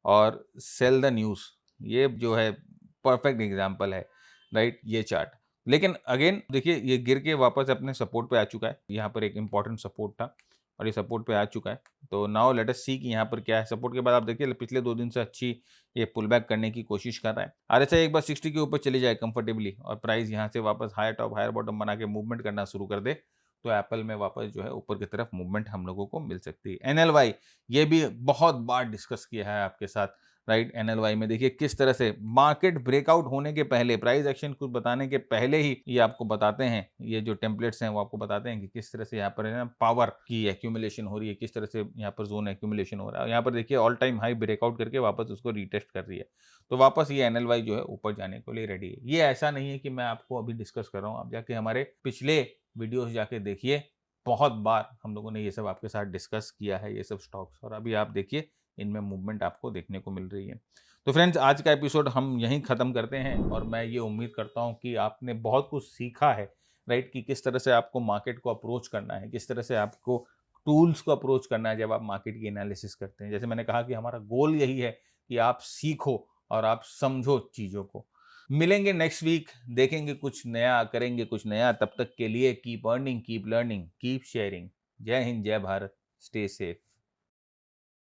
[SPEAKER 1] और सेल द न्यूज। ये जो है परफेक्ट एग्जांपल है, राइट? ये चार्ट, लेकिन अगेन देखिए ये गिर के वापस अपने सपोर्ट पे आ चुका है। यहाँ पर एक इंपॉर्टेंट सपोर्ट था और ये सपोर्ट पे आ चुका है। तो नाउ लेट अस सी कि यहाँ पर क्या है। सपोर्ट के बाद आप देखिए पिछले 2 दिन से अच्छी ये पुल बैक करने की कोशिश कर रहा है। आरएसआई एक बार 60 के ऊपर चली जाए कंफर्टेबली और प्राइस यहाँ से वापस हायर टॉप हायर बॉटम बना के मूवमेंट करना शुरू कर दे, तो एप्पल में वापस जो है ऊपर की तरफ मूवमेंट हम लोगों को मिल सकती है। एनएलवाई, ये भी बहुत बार डिस्कस किया है आपके साथ, राइट? एनएलवाई में देखिए किस तरह से मार्केट ब्रेकआउट होने के पहले, प्राइस एक्शन कुछ बताने के पहले ही ये आपको बताते हैं, ये जो टेम्पलेट्स हैं वो आपको बताते हैं कि किस तरह से यहाँ पर है ना पावर की एक्यूमुलेशन हो रही है, किस तरह से यहाँ पर जोन एक्यूमुलेशन हो रहा है। यहाँ पर देखिए ऑल टाइम हाई ब्रेकआउट करके वापस उसको रीटेस्ट कर रही है, तो वापस ये एनएलवाई जो है ऊपर जाने के लिए रेडी है। ये ऐसा नहीं है कि मैं आपको अभी डिस्कस कर रहा हूँ, आप जाके हमारे पिछले वीडियोस जाके देखिए, बहुत बार हम लोगों ने ये सब आपके साथ डिस्कस किया है, ये सब स्टॉक्स, और अभी आप देखिए इनमें मूवमेंट आपको देखने को मिल रही है। तो फ्रेंड्स, आज का एपिसोड हम यहीं ख़त्म करते हैं और मैं ये उम्मीद करता हूँ कि आपने बहुत कुछ सीखा है, राइट? कि किस तरह से आपको मार्केट को अप्रोच करना है, किस तरह से आपको टूल्स को अप्रोच करना है जब आप मार्केट की एनालिसिस करते हैं। जैसे मैंने कहा कि हमारा गोल यही है कि आप सीखो और आप समझो चीज़ों को। मिलेंगे नेक्स्ट वीक, देखेंगे कुछ नया, करेंगे कुछ नया। तब तक के लिए keep earning, keep learning, keep sharing. जय हिंद, जय भारत, स्टे सेफ।